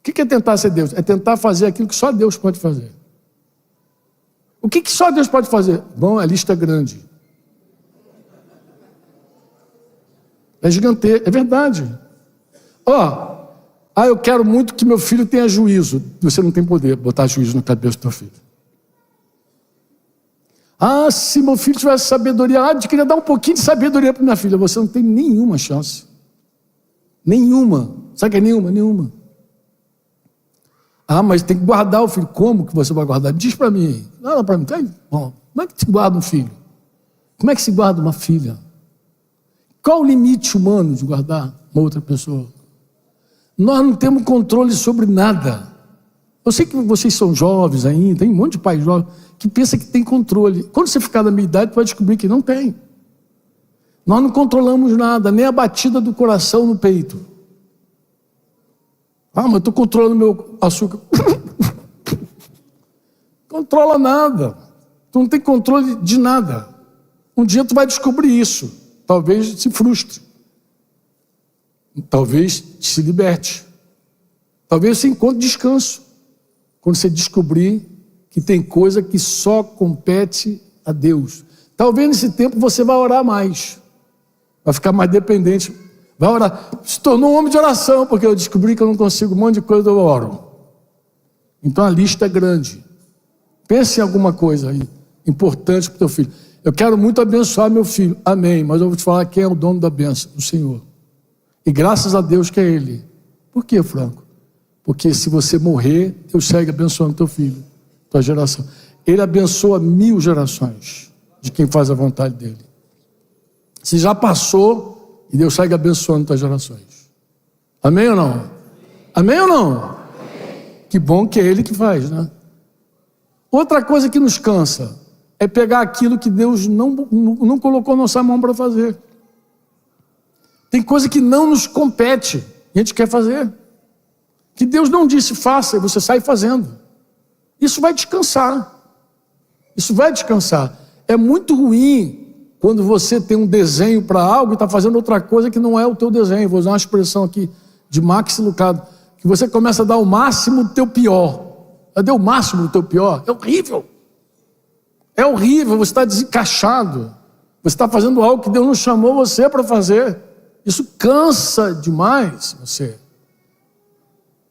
O que é tentar ser Deus? É tentar fazer aquilo que só Deus pode fazer. O que só Deus pode fazer? Bom, a lista é grande. É gigantesco, é verdade. Eu quero muito que meu filho tenha juízo. Você não tem poder de botar juízo na cabeça do teu filho. Se meu filho tivesse sabedoria, eu queria dar um pouquinho de sabedoria para minha filha. Você não tem nenhuma chance. Nenhuma. Sabe o que é nenhuma? Nenhuma. Mas tem que guardar o filho. Como que você vai guardar? Diz para mim. Não, para mim. Como é que se guarda um filho? Como é que se guarda uma filha? Qual o limite humano de guardar uma outra pessoa? Nós não temos controle sobre nada. Eu sei que vocês são jovens ainda, tem um monte de pais jovens que pensa que tem controle. Quando você ficar na minha idade, vai descobrir que não tem. Nós não controlamos nada, nem a batida do coração no peito. Mas eu estou controlando meu açúcar. Controla nada. Tu não tem controle de nada. Um dia tu vai descobrir isso. Talvez se frustre. Talvez se liberte. Talvez você encontre descanso. Quando você descobrir que tem coisa que só compete a Deus. Talvez nesse tempo você vai orar mais. Vai ficar mais dependente. Vai orar. Se tornou um homem de oração, porque eu descobri que eu não consigo um monte de coisa, eu oro. Então a lista é grande. Pense em alguma coisa aí, importante para o teu filho. Eu quero muito abençoar meu filho. Amém. Mas eu vou te falar quem é o dono da bênção, o Senhor. E graças a Deus que é Ele. Por quê, Franco? Porque se você morrer, Deus segue abençoando teu filho, tua geração. Ele abençoa 1000 gerações de quem faz a vontade dele. Se já passou, e Deus segue abençoando tuas gerações. Amém ou não? Amém ou não? Amém. Que bom que é Ele que faz, né? Outra coisa que nos cansa é pegar aquilo que Deus não colocou nossa mão para fazer. Tem coisa que não nos compete e a gente quer fazer. Que Deus não disse faça e você sai fazendo. Isso vai descansar. Isso vai descansar. É muito ruim quando você tem um desenho para algo e está fazendo outra coisa que não é o teu desenho. Vou usar uma expressão aqui de Max Lucado. Que você começa a dar o máximo do teu pior. Cadê o máximo do teu pior? É horrível. É horrível, você está desencaixado. Você está fazendo algo que Deus não chamou você para fazer. Isso cansa demais você.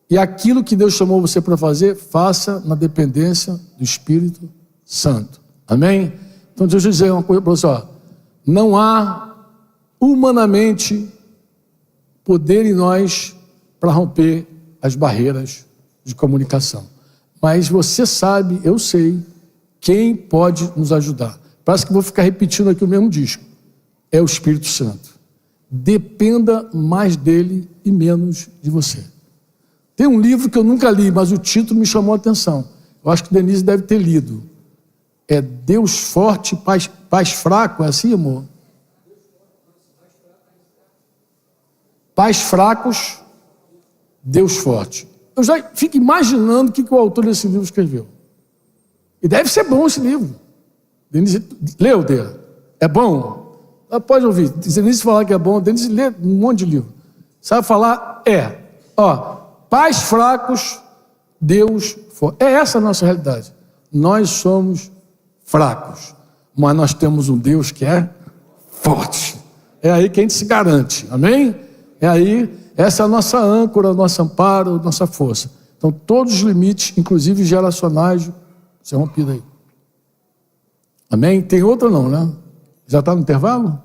E aquilo que Deus chamou você para fazer, faça na dependência do Espírito Santo. Amém? Então deixa eu dizer uma coisa para você. Ó. Não há humanamente poder em nós para romper as barreiras de comunicação. Mas você sabe, eu sei, quem pode nos ajudar. Parece que vou ficar repetindo aqui o mesmo disco. É o Espírito Santo. Dependa mais dele e menos de você. Tem um livro que eu nunca li, mas o título me chamou a atenção. Eu acho que Denise deve ter lido. É Deus Forte, Pais Fraco, é assim, amor? Pais Fracos, Deus Forte. Eu já fico imaginando o que o autor desse livro escreveu. E deve ser bom esse livro. Denise, leu, Dê? É bom? Pode ouvir. Denise falar que é bom, Denise lê um monte de livro. Sabe falar? É. Ó, pais fracos, Deus forte. É essa a nossa realidade. Nós somos fracos, mas nós temos um Deus que é forte. É aí que a gente se garante. Amém? É aí, essa é a nossa âncora, nosso amparo, nossa força. Então, todos os limites, inclusive geracionais, ser rompido aí. Amém? Tem outra não, né? Já está no intervalo?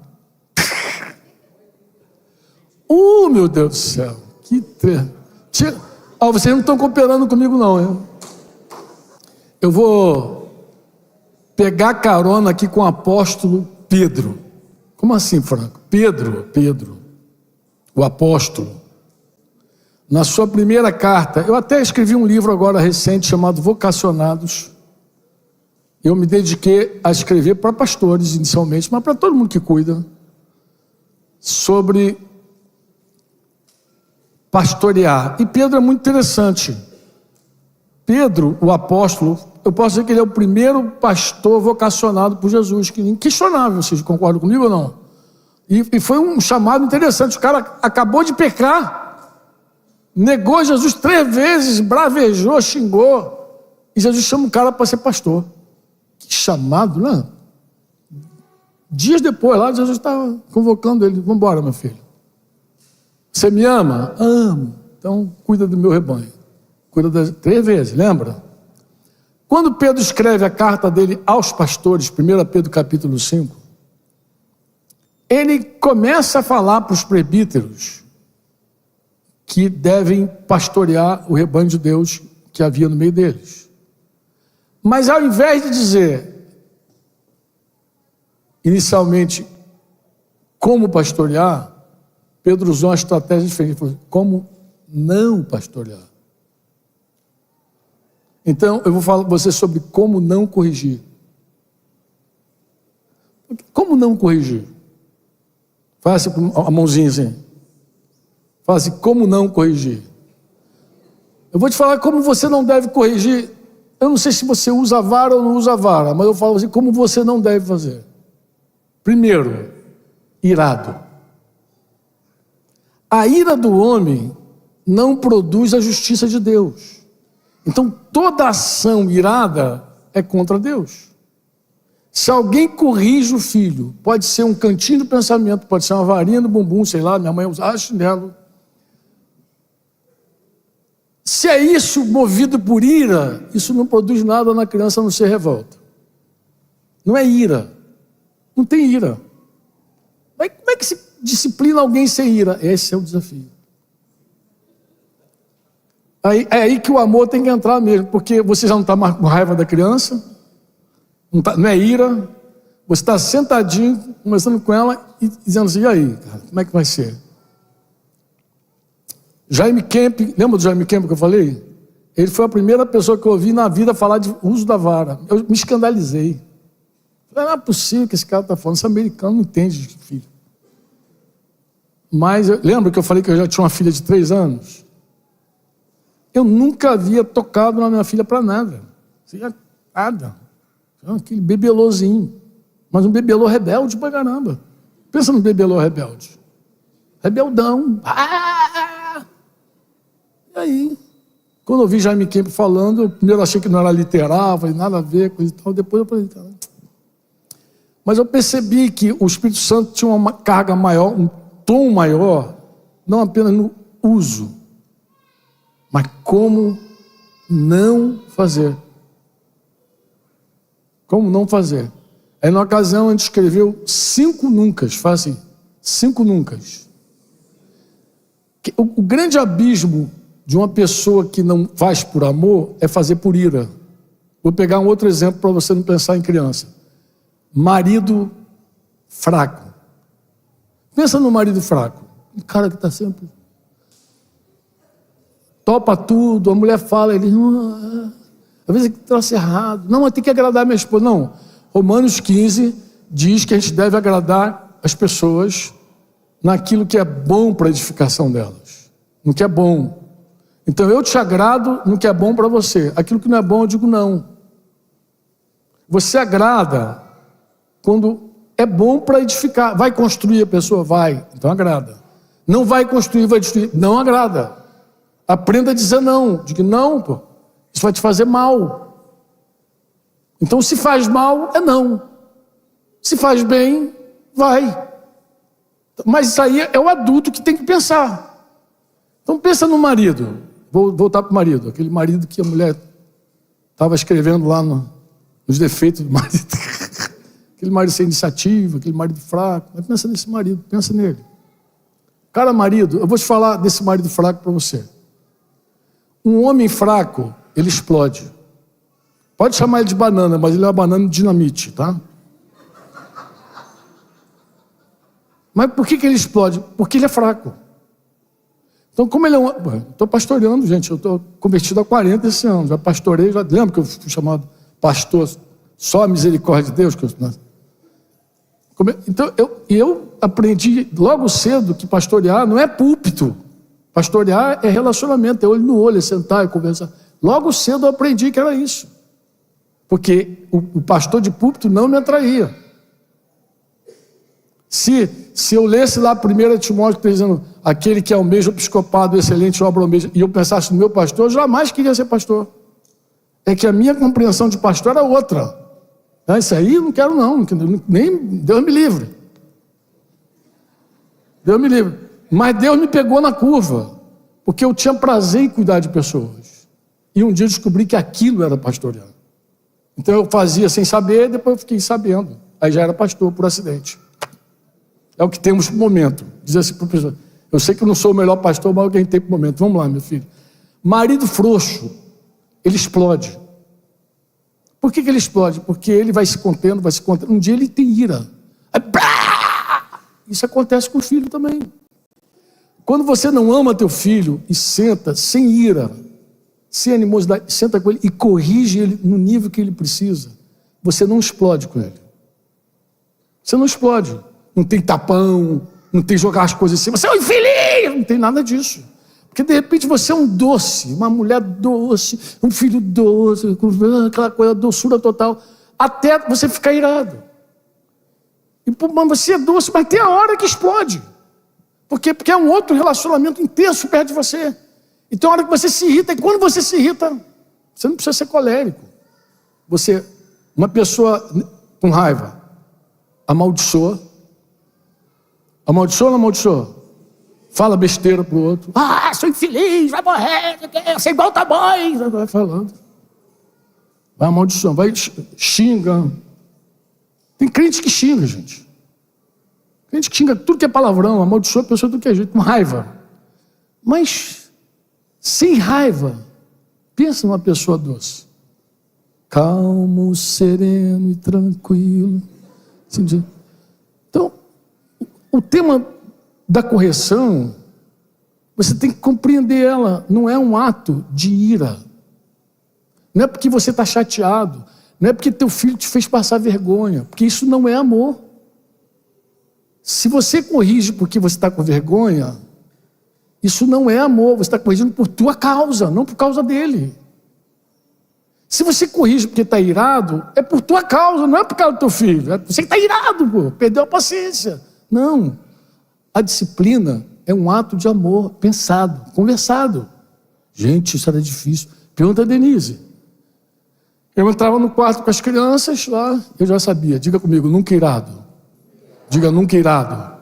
Meu Deus do céu. Que vocês não estão cooperando comigo não, hein? Eu vou pegar carona aqui com o apóstolo Pedro. Como assim, Franco? Pedro, o apóstolo. Na sua primeira carta, eu até escrevi um livro agora recente chamado Vocacionados. Eu me dediquei a escrever para pastores inicialmente, mas para todo mundo que cuida, sobre pastorear. E Pedro é muito interessante. Pedro, o apóstolo, eu posso dizer que ele é o primeiro pastor vocacionado por Jesus, que inquestionável, vocês concordam comigo ou não? E foi um chamado interessante. O cara acabou de pecar, negou Jesus 3 vezes, bravejou, xingou, e Jesus chama o cara para ser pastor. Que chamado, né? Dias depois, lá Jesus estava convocando ele. Vamos embora, meu filho. Você me ama? Amo. Então, cuida do meu rebanho. Cuida das 3 vezes, lembra? Quando Pedro escreve a carta dele aos pastores, 1 Pedro capítulo 5, ele começa a falar para os presbíteros que devem pastorear o rebanho de Deus que havia no meio deles. Mas ao invés de dizer, inicialmente, como pastorear, Pedro usou uma estratégia diferente. Falou, como não pastorear? Então, eu vou falar para você sobre como não corrigir. Como não corrigir? Faça a mãozinha assim. Fala assim, como não corrigir? Eu vou te falar como você não deve corrigir. Eu não sei se você usa a vara ou não usa a vara, mas eu falo assim, como você não deve fazer. Primeiro, irado. A ira do homem não produz a justiça de Deus. Então, toda ação irada é contra Deus. Se alguém corrige o filho, pode ser um cantinho do pensamento, pode ser uma varinha no bumbum, sei lá, minha mãe usava chinelo. Se é isso movido por ira, isso não produz nada na criança a não ser revolta. Não é ira, Não tem ira. Mas como é que se disciplina alguém sem ira? Esse é o desafio. É aí que o amor tem que entrar mesmo, porque você já não está mais com raiva da criança, não é ira, você está sentadinho, conversando com ela e dizendo assim, e aí, cara, como é que vai ser? Jaime Kemp, lembra do Jaime Kemp que eu falei? Ele foi a primeira pessoa que eu ouvi na vida falar de uso da vara. Eu me escandalizei. Não é possível que esse cara está falando, esse americano não entende, filho. Mas lembra que eu falei que eu já tinha uma filha de 3 anos? Eu nunca havia tocado na minha filha para nada. Nada. Aquele bebelôzinho. Mas um bebelô rebelde pra caramba. Pensa no bebelô rebelde. Rebeldão. E aí? Quando eu vi Jaime Kemp falando, eu primeiro achei que não era literal, falei, nada a ver, coisa e tal. Depois eu falei, cara. Mas eu percebi que o Espírito Santo tinha uma carga maior, um tom maior, não apenas no uso, mas como não fazer. Como não fazer. Aí, na ocasião, a gente escreveu 5 nuncas, faz assim, 5 nuncas. O grande abismo de uma pessoa que não faz por amor é fazer por ira. Vou pegar um outro exemplo para você não pensar em criança. Marido fraco. Pensa no marido fraco. Um cara que está sempre... topa tudo, a mulher fala, ele... às vezes troço errado. Não, mas tem que agradar a minha esposa. Não. Romanos 15 diz que a gente deve agradar as pessoas naquilo que é bom para a edificação delas. No que é bom. Então eu te agrado no que é bom para você. Aquilo que não é bom eu digo não. Você agrada quando é bom para edificar. Vai construir a pessoa? Vai. Então agrada. Não vai construir, vai destruir. Não agrada. Aprenda a dizer não. Diga não, pô. Isso vai te fazer mal. Então se faz mal, é não. Se faz bem, vai. Mas isso aí é o adulto que tem que pensar. Então pensa no marido. Vou voltar para o marido. Aquele marido que a mulher estava escrevendo lá nos defeitos do marido. Aquele marido sem iniciativa, aquele marido fraco. Mas pensa nesse marido, pensa nele. Cara, marido, eu vou te falar desse marido fraco para você. Um homem fraco, ele explode. Pode chamar ele de banana, mas ele é uma banana de dinamite, tá? Mas por que ele explode? Porque ele é fraco. Então, como ele é estou pastoreando, gente, eu estou convertido há 40 esse ano, já pastorei, já lembro que eu fui chamado pastor, só a misericórdia de Deus. Então, eu aprendi logo cedo que pastorear não é púlpito. Pastorear é relacionamento, é olho no olho, é sentar e conversar. Logo cedo eu aprendi que era isso. Porque o pastor de púlpito não me atraía. Se eu lesse lá 1 Timóteo 3 dizendo, aquele que almeja o episcopado, excelente obra almeja, e eu pensasse no meu pastor, eu jamais queria ser pastor. É que a minha compreensão de pastor era outra. Isso aí eu não quero não, nem Deus me livre. Deus me livre. Mas Deus me pegou na curva, porque eu tinha prazer em cuidar de pessoas. E um dia eu descobri que aquilo era pastorear. Então eu fazia sem saber, depois eu fiquei sabendo. Aí já era pastor por acidente. É o que temos no momento. Diz assim para o professor, eu sei que eu não sou o melhor pastor, mas alguém tem para o momento. Vamos lá, meu filho. Marido frouxo, ele explode. Por que ele explode? Porque ele vai se contendo. Um dia ele tem ira. Isso acontece com o filho também. Quando você não ama teu filho e senta sem ira, sem animosidade, senta com ele e corrige ele no nível que ele precisa, você não explode com ele. Você não explode. Não tem tapão, não tem jogar as coisas assim, você é um infeliz, não tem nada disso. Porque de repente você é um doce, uma mulher doce, um filho doce, aquela coisa, doçura total, até você ficar irado. Mas você é doce, mas tem a hora que explode. Porque é um outro relacionamento intenso perto de você. Então a hora que você se irrita, e quando você se irrita, você não precisa ser colérico. Uma pessoa com raiva, amaldiçoa. Amaldiçoa ou não amaldiçoa? Fala besteira pro outro. Sou infeliz, vai morrer, você é igual tá mãe. Vai falando. Vai amaldiçoando, vai xinga. Tem crente que xinga, gente. Crente que xinga tudo que é palavrão, amaldiçoa a pessoa do que é jeito, com raiva. Mas, sem raiva, pensa numa pessoa doce. Calmo, sereno e tranquilo. Então, o tema da correção, você tem que compreender ela. Não é um ato de ira. Não é porque você está chateado. Não é porque teu filho te fez passar vergonha. Porque isso não é amor. Se você corrige porque você está com vergonha, isso não é amor. Você está corrigindo por tua causa, não por causa dele. Se você corrige porque está irado, é por tua causa, não é por causa do teu filho. É você que está irado, pô, perdeu a paciência. Não. A disciplina é um ato de amor pensado, conversado. Gente, isso era difícil. Pergunta a Denise. Eu entrava no quarto com as crianças lá, eu já sabia. Diga comigo, nunca irado. Diga, nunca irado.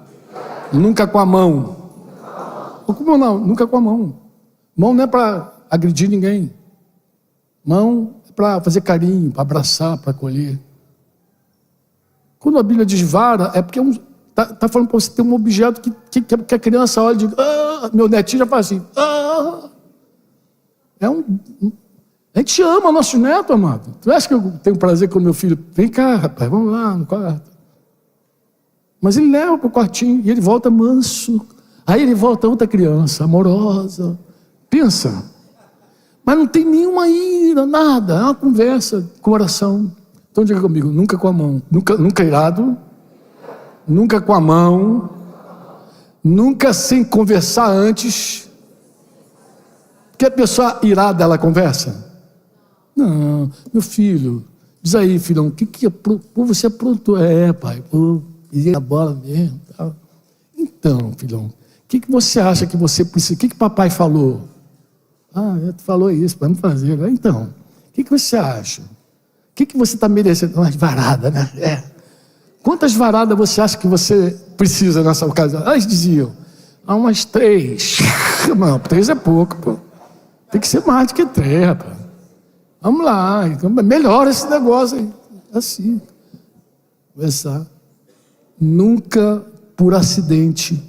Nunca com a mão. Como não? Nunca com a mão. Mão não é para agredir ninguém. Mão é para fazer carinho, para abraçar, para acolher. Quando a Bíblia diz vara, é porque está falando para você ter um objeto que a criança olha e diz, meu netinho já faz assim, a gente ama nosso neto, amado. Tu acha que eu tenho prazer com o meu filho? Vem cá, rapaz, vamos lá no quarto. Mas ele leva para o quartinho e ele volta manso. Aí ele volta outra criança, amorosa. Pensa. Mas não tem nenhuma ira, nada. É uma conversa com oração. Então diga comigo, nunca com a mão. Nunca irado. Nunca com a mão. Nunca sem conversar antes. Porque a pessoa irada, ela conversa? Não, meu filho. Diz aí, filhão, o que você aprontou? Pai, pisei na bola mesmo. Tal. Então, filhão, o que você acha que você precisa? O que papai falou? Tu falou isso, vamos fazer. Então, o que você acha? O que você está merecendo? Umas varadas, né? Quantas varadas você acha que você precisa nessa ocasião? Elas diziam, umas 3. Não, 3 é pouco, pô. Tem que ser mais do que 3, rapaz. Vamos lá, então, melhora esse negócio aí. Assim. Conversar. Nunca por acidente.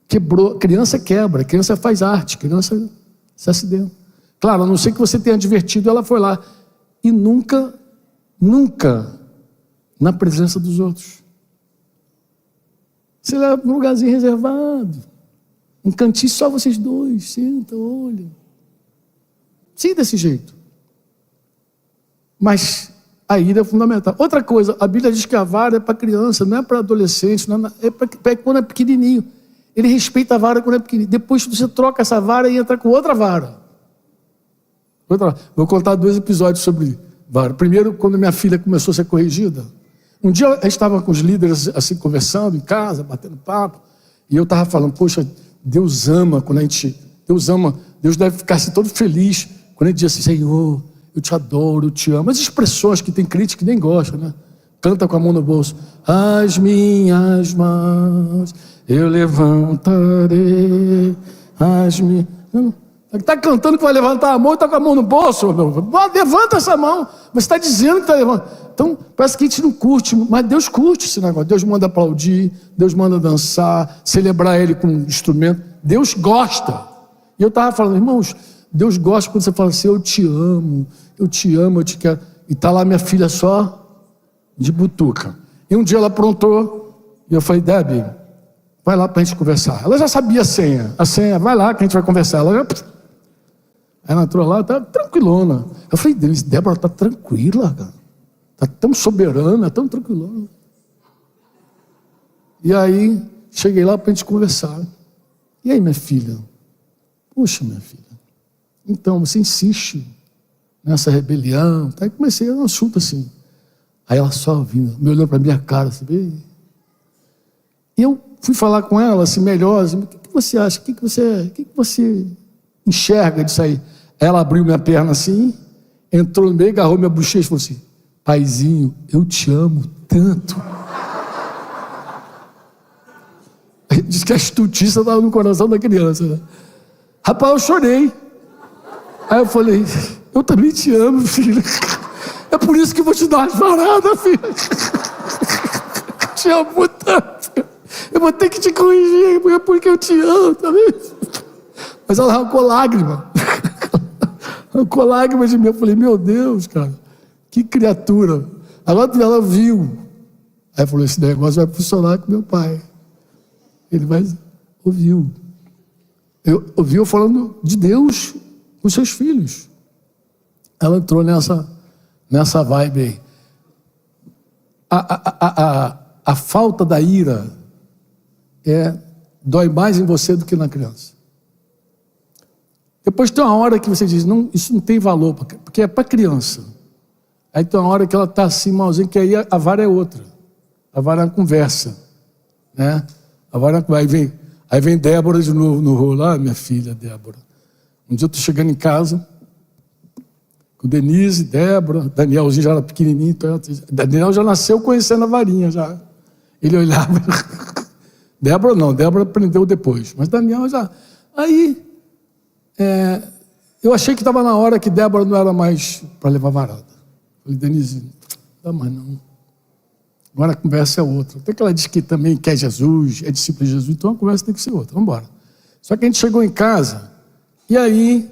Quebrou, criança quebra, criança faz arte, criança se acidenta. Claro, a não ser que você tenha divertido, ela foi lá. E nunca na presença dos outros. Você leva para um lugarzinho reservado, um cantinho só vocês dois, senta, olha. Sim, desse jeito. Mas a ira é fundamental. Outra coisa, a Bíblia diz que a vara é para criança, não é para adolescente, é para quando é pequenininho. Ele respeita a vara quando é pequenininho. Depois você troca essa vara e entra com outra vara. Vou contar 2 episódios sobre vara. Primeiro, quando minha filha começou a ser corrigida. Um dia a gente estava com os líderes assim conversando em casa, batendo papo. E eu estava falando, poxa, Deus ama quando a gente... Deus deve ficar assim todo feliz quando ele diz assim, Senhor, eu te adoro, eu te amo. As expressões que tem crente que nem gosta, né? Canta com a mão no bolso. As minhas mãos eu levantarei. As minhas... Está cantando que vai levantar a mão e está com a mão no bolso. Levanta essa mão. Você está dizendo que está levantando. Então, parece que a gente não curte, mas Deus curte esse negócio. Deus manda aplaudir, Deus manda dançar, celebrar Ele com um instrumento. Deus gosta. E eu estava falando, irmãos, Deus gosta quando você fala assim, eu te amo, eu te quero. E está lá minha filha só de butuca. E um dia ela aprontou, e eu falei, Debbie, vai lá para a gente conversar. Ela já sabia a senha, vai lá que a gente vai conversar. Ela entrou lá, está tranquilona. Eu falei, Débora, está tranquila, cara. Está tão soberana, tão tranquilona. E aí, cheguei lá para a gente conversar. E aí, minha filha? Puxa, minha filha, então você insiste nessa rebelião. Aí comecei a um assunto assim. Aí ela só vindo, me olhando para a minha cara, assim, e eu fui falar com ela assim, melhor, assim, o que você acha? O que você enxerga disso aí? Ela abriu minha perna assim, entrou no meio, agarrou minha bochecha e falou assim, paizinho, eu te amo tanto. Diz que a estutiça estava no coração da criança, né? Rapaz, eu chorei. Aí eu falei, eu também te amo, filho. É por isso que eu vou te dar umas paradas, filho. Te amo tanto. Eu vou ter que te corrigir, porque eu te amo, tá vendo? Mas ela arrancou lágrima. Arrancou lágrima de mim. Eu falei, meu Deus, cara, que criatura. Agora ela viu. Aí falou, esse negócio vai funcionar com meu pai. Ele vai... Ouviu. Ouviu falando de Deus com seus filhos. Ela entrou nessa vibe aí. A falta da ira dói mais em você do que na criança. Depois tem uma hora que você diz, não, isso não tem valor, porque é para criança. Aí tem uma hora que ela está assim, malzinha, que aí a vara é outra. A vara é uma conversa. Né? A vara aí vem Débora de novo no rolo. Ah, minha filha, Débora. Um dia eu estou chegando em casa, com Denise, Débora, Danielzinho já era pequenininho, então Daniel já nasceu conhecendo a varinha já. Ele olhava, Débora não, Débora aprendeu depois, mas Daniel já. Aí, eu achei que estava na hora que Débora não era mais para levar varada. Falei, Denise, não dá mais não. Agora a conversa é outra. Até que ela disse que também quer Jesus, é discípula de Jesus, então a conversa tem que ser outra, vamos embora. Só que a gente chegou em casa, e aí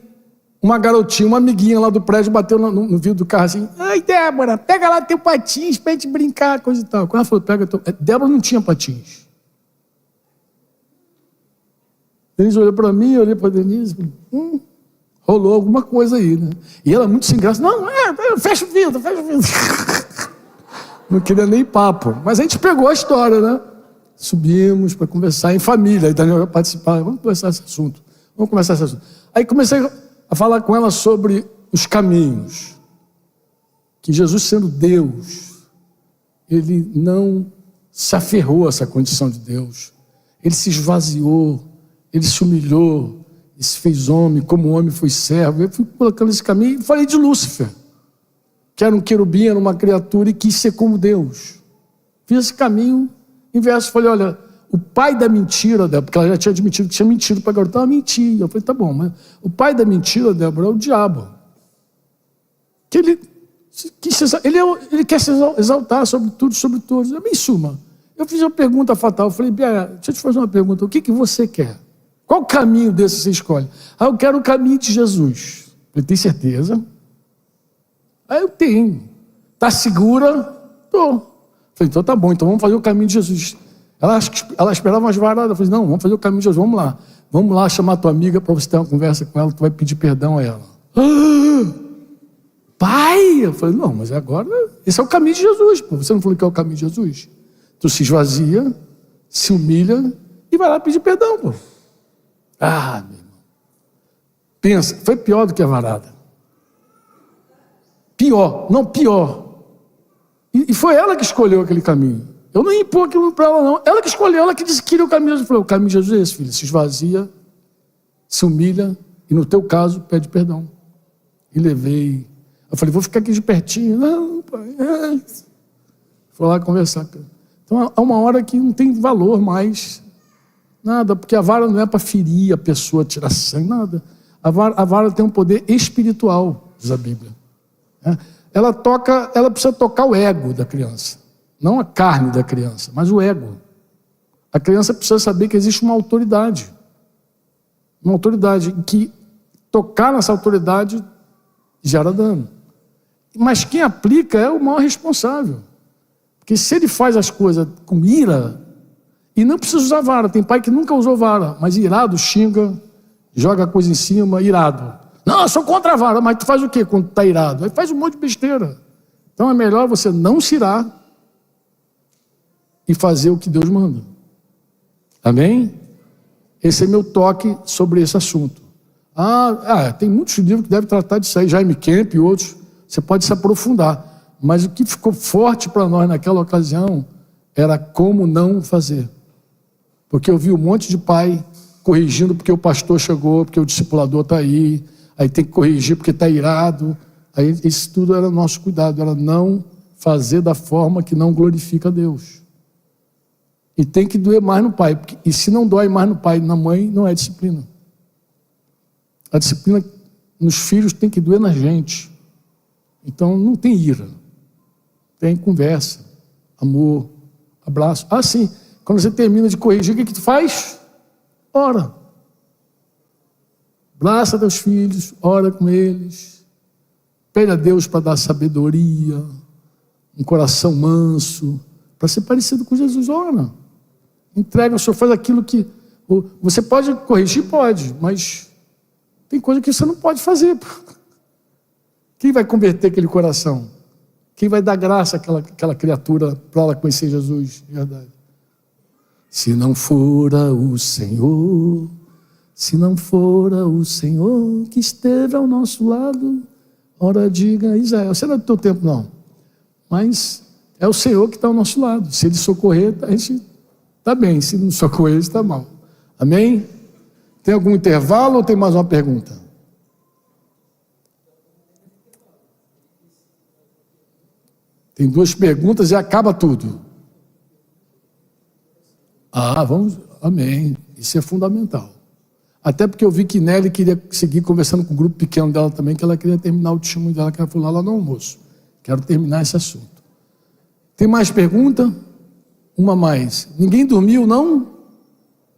uma garotinha, uma amiguinha lá do prédio bateu no vidro do carro assim, ai Débora, pega lá teu patins pra gente brincar, coisa e tal. Quando ela falou, pega teu... Débora não tinha patins. Denise olhou para mim, eu olhei para Denise, rolou alguma coisa aí, né? E ela muito sem graça, não, fecha o vidro. Não queria nem papo, mas a gente pegou a história, né? Subimos para conversar em família, aí Daniel vai participar, vamos conversar esse assunto. Aí comecei a falar com ela sobre os caminhos, que Jesus sendo Deus, ele não se aferrou a essa condição de Deus, ele se esvaziou, ele se humilhou, ele se fez homem, como homem foi servo. Eu fui colocando esse caminho e falei de Lúcifer, que era um querubim, era uma criatura e quis ser como Deus. Fiz esse caminho inverso, falei, olha, o pai da mentira, Débora, porque ela já tinha admitido que tinha mentido para a garota, ela mentia. Eu falei, tá bom, mas o pai da mentira, Débora, é o diabo. Que ele quer se exaltar sobre tudo, sobre todos. Em suma, eu fiz uma pergunta fatal, eu falei, Bia, deixa eu te fazer uma pergunta, o que você quer? Qual caminho desse você escolhe? Eu quero o caminho de Jesus. Eu falei, tem certeza? Aí eu tenho. Tá segura? Tô. Falei, então tá bom, então vamos fazer o caminho de Jesus. Ela esperava umas varadas. Eu falei, não, vamos fazer o caminho de Jesus, vamos lá. Vamos lá chamar tua amiga para você ter uma conversa com ela, tu vai pedir perdão a ela. Pai! Eu falei, não, mas agora, esse é o caminho de Jesus. Pô. Você não falou que é o caminho de Jesus? Tu se esvazia, se humilha e vai lá pedir perdão, pô. Ah, meu irmão. Pensa, foi pior do que a varada. Pior. E foi ela que escolheu aquele caminho. Eu não impor aquilo para ela, não. Ela que escolheu, ela que disse que queria o caminho de Jesus. Eu falei, o caminho de Jesus é esse, filho. Se esvazia, se humilha e, no teu caso, pede perdão. E levei. Eu falei, vou ficar aqui de pertinho. Não, pai. Fui lá conversar. Então, há uma hora que não tem valor mais. Nada, porque a vara não é para ferir a pessoa, tirar sangue, nada. A vara tem um poder espiritual, diz a Bíblia. Ela precisa tocar o ego da criança. Não a carne da criança, mas o ego. A criança precisa saber que existe uma autoridade. Uma autoridade que tocar nessa autoridade gera dano. Mas quem aplica é o maior responsável. Porque se ele faz as coisas com ira, e não precisa usar vara, tem pai que nunca usou vara, mas irado xinga, joga a coisa em cima, irado. Não, eu sou contra a vara, mas tu faz o quê quando tu está irado? Aí faz um monte de besteira. Então é melhor você não se irar e fazer o que Deus manda. Amém? Esse é meu toque sobre esse assunto. Tem muitos livros que devem tratar disso aí, Jaime Kemp e outros, você pode se aprofundar. Mas o que ficou forte para nós naquela ocasião era como não fazer. Porque eu vi um monte de pai corrigindo porque o pastor chegou, porque o discipulador está aí tem que corrigir porque está irado. Aí isso tudo era nosso cuidado, era não fazer da forma que não glorifica a Deus. E tem que doer mais no pai, e se não dói mais no pai e na mãe, não é disciplina. A disciplina nos filhos tem que doer na gente. Então não tem ira, tem conversa, amor, abraço. Ah, sim, quando você termina de corrigir, o que tu faz? Ora. Abraça teus filhos, ora com eles, pede a Deus para dar sabedoria, um coração manso, para ser parecido com Jesus. Ora, entrega, o Senhor faz aquilo que... Você pode corrigir? Pode, mas tem coisa que você não pode fazer. Quem vai converter aquele coração? Quem vai dar graça àquela criatura para ela conhecer Jesus? Verdade. Se não fora o Senhor, se não fora o Senhor que esteve ao nosso lado, ora diga Israel. Você não é do teu tempo, não. Mas é o Senhor que está ao nosso lado. Se Ele socorrer, a gente está bem. Se não socorrer, está mal. Amém? Tem algum intervalo ou tem mais uma pergunta? Tem 2 perguntas e acaba tudo. Vamos. Amém. Isso é fundamental. Até porque eu vi que Nelly queria seguir conversando com o grupo pequeno dela também, que ela queria terminar o testemunho dela, que ela falou lá no almoço. Quero terminar esse assunto. Tem mais pergunta? Uma mais. Ninguém dormiu, não?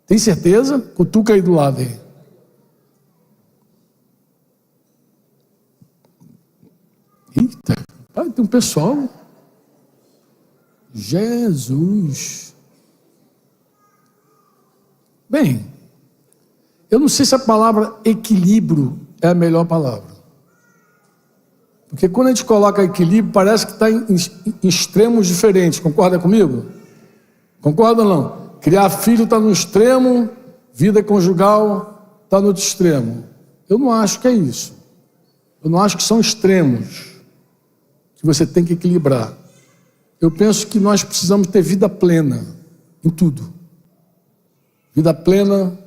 Tem certeza? Cutuca aí do lado aí. Eita, tem um pessoal. Jesus. Bem, eu não sei se a palavra equilíbrio é a melhor palavra. Porque quando a gente coloca equilíbrio, parece que está em extremos diferentes. Concorda comigo? Concorda ou não? Criar filho está no extremo, vida conjugal está no outro extremo. Eu não acho que é isso. Eu não acho que são extremos que você tem que equilibrar. Eu penso que nós precisamos ter vida plena em tudo. Vida plena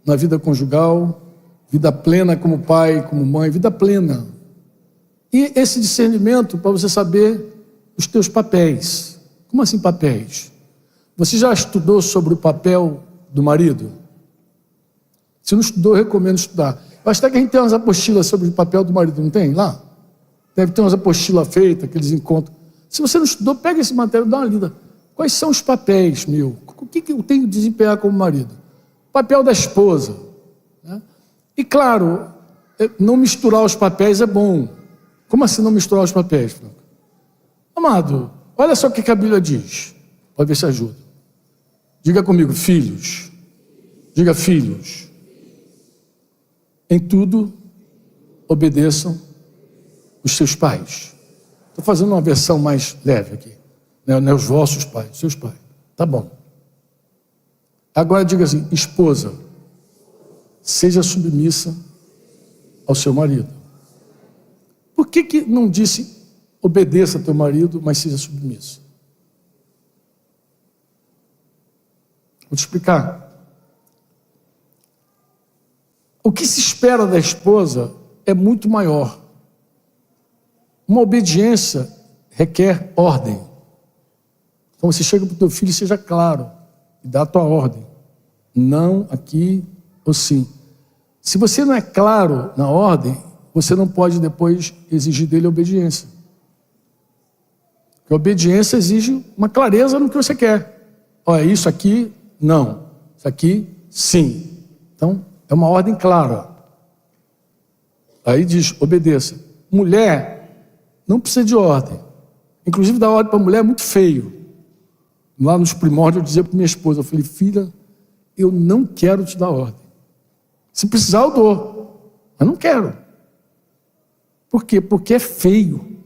na vida conjugal, vida plena como pai, como mãe, vida plena. E esse discernimento para você saber os teus papéis. Como assim papéis? Você já estudou sobre o papel do marido? Se não estudou, eu recomendo estudar. Eu acho até que a gente tem umas apostilas sobre o papel do marido, não tem lá? Deve ter umas apostilas feitas, aqueles encontros. Se você não estudou, pega esse material e dá uma lida. Quais são os papéis, meu? O que eu tenho que desempenhar como marido? O papel da esposa. Né? E claro, não misturar os papéis é bom. Como assim não misturar os papéis, Franco? Amado, olha só o que a Bíblia diz. Pode ver se ajuda. Diga comigo, filhos. Diga, filhos. Em tudo, obedeçam os seus pais. Estou fazendo uma versão mais leve aqui. Não é os vossos pais, os seus pais. Tá bom. Agora diga assim, esposa, seja submissa ao seu marido. Por que não disse obedeça ao teu marido, mas seja submissa? Vou te explicar. O que se espera da esposa é muito maior. Uma obediência requer ordem. Então você chega para o teu filho e seja claro, e dá a tua ordem. Não, aqui ou sim. Se você não é claro na ordem, você não pode depois exigir dele obediência. Porque a obediência exige uma clareza no que você quer. Olha, isso aqui, não. Isso aqui, sim. Então, é uma ordem clara. Aí diz, obedeça. Mulher não precisa de ordem. Inclusive, dar ordem para a mulher é muito feio. Lá nos primórdios, eu dizia para minha esposa, eu falei, filha, eu não quero te dar ordem. Se precisar, eu dou. Mas não quero. Por quê? Porque é feio.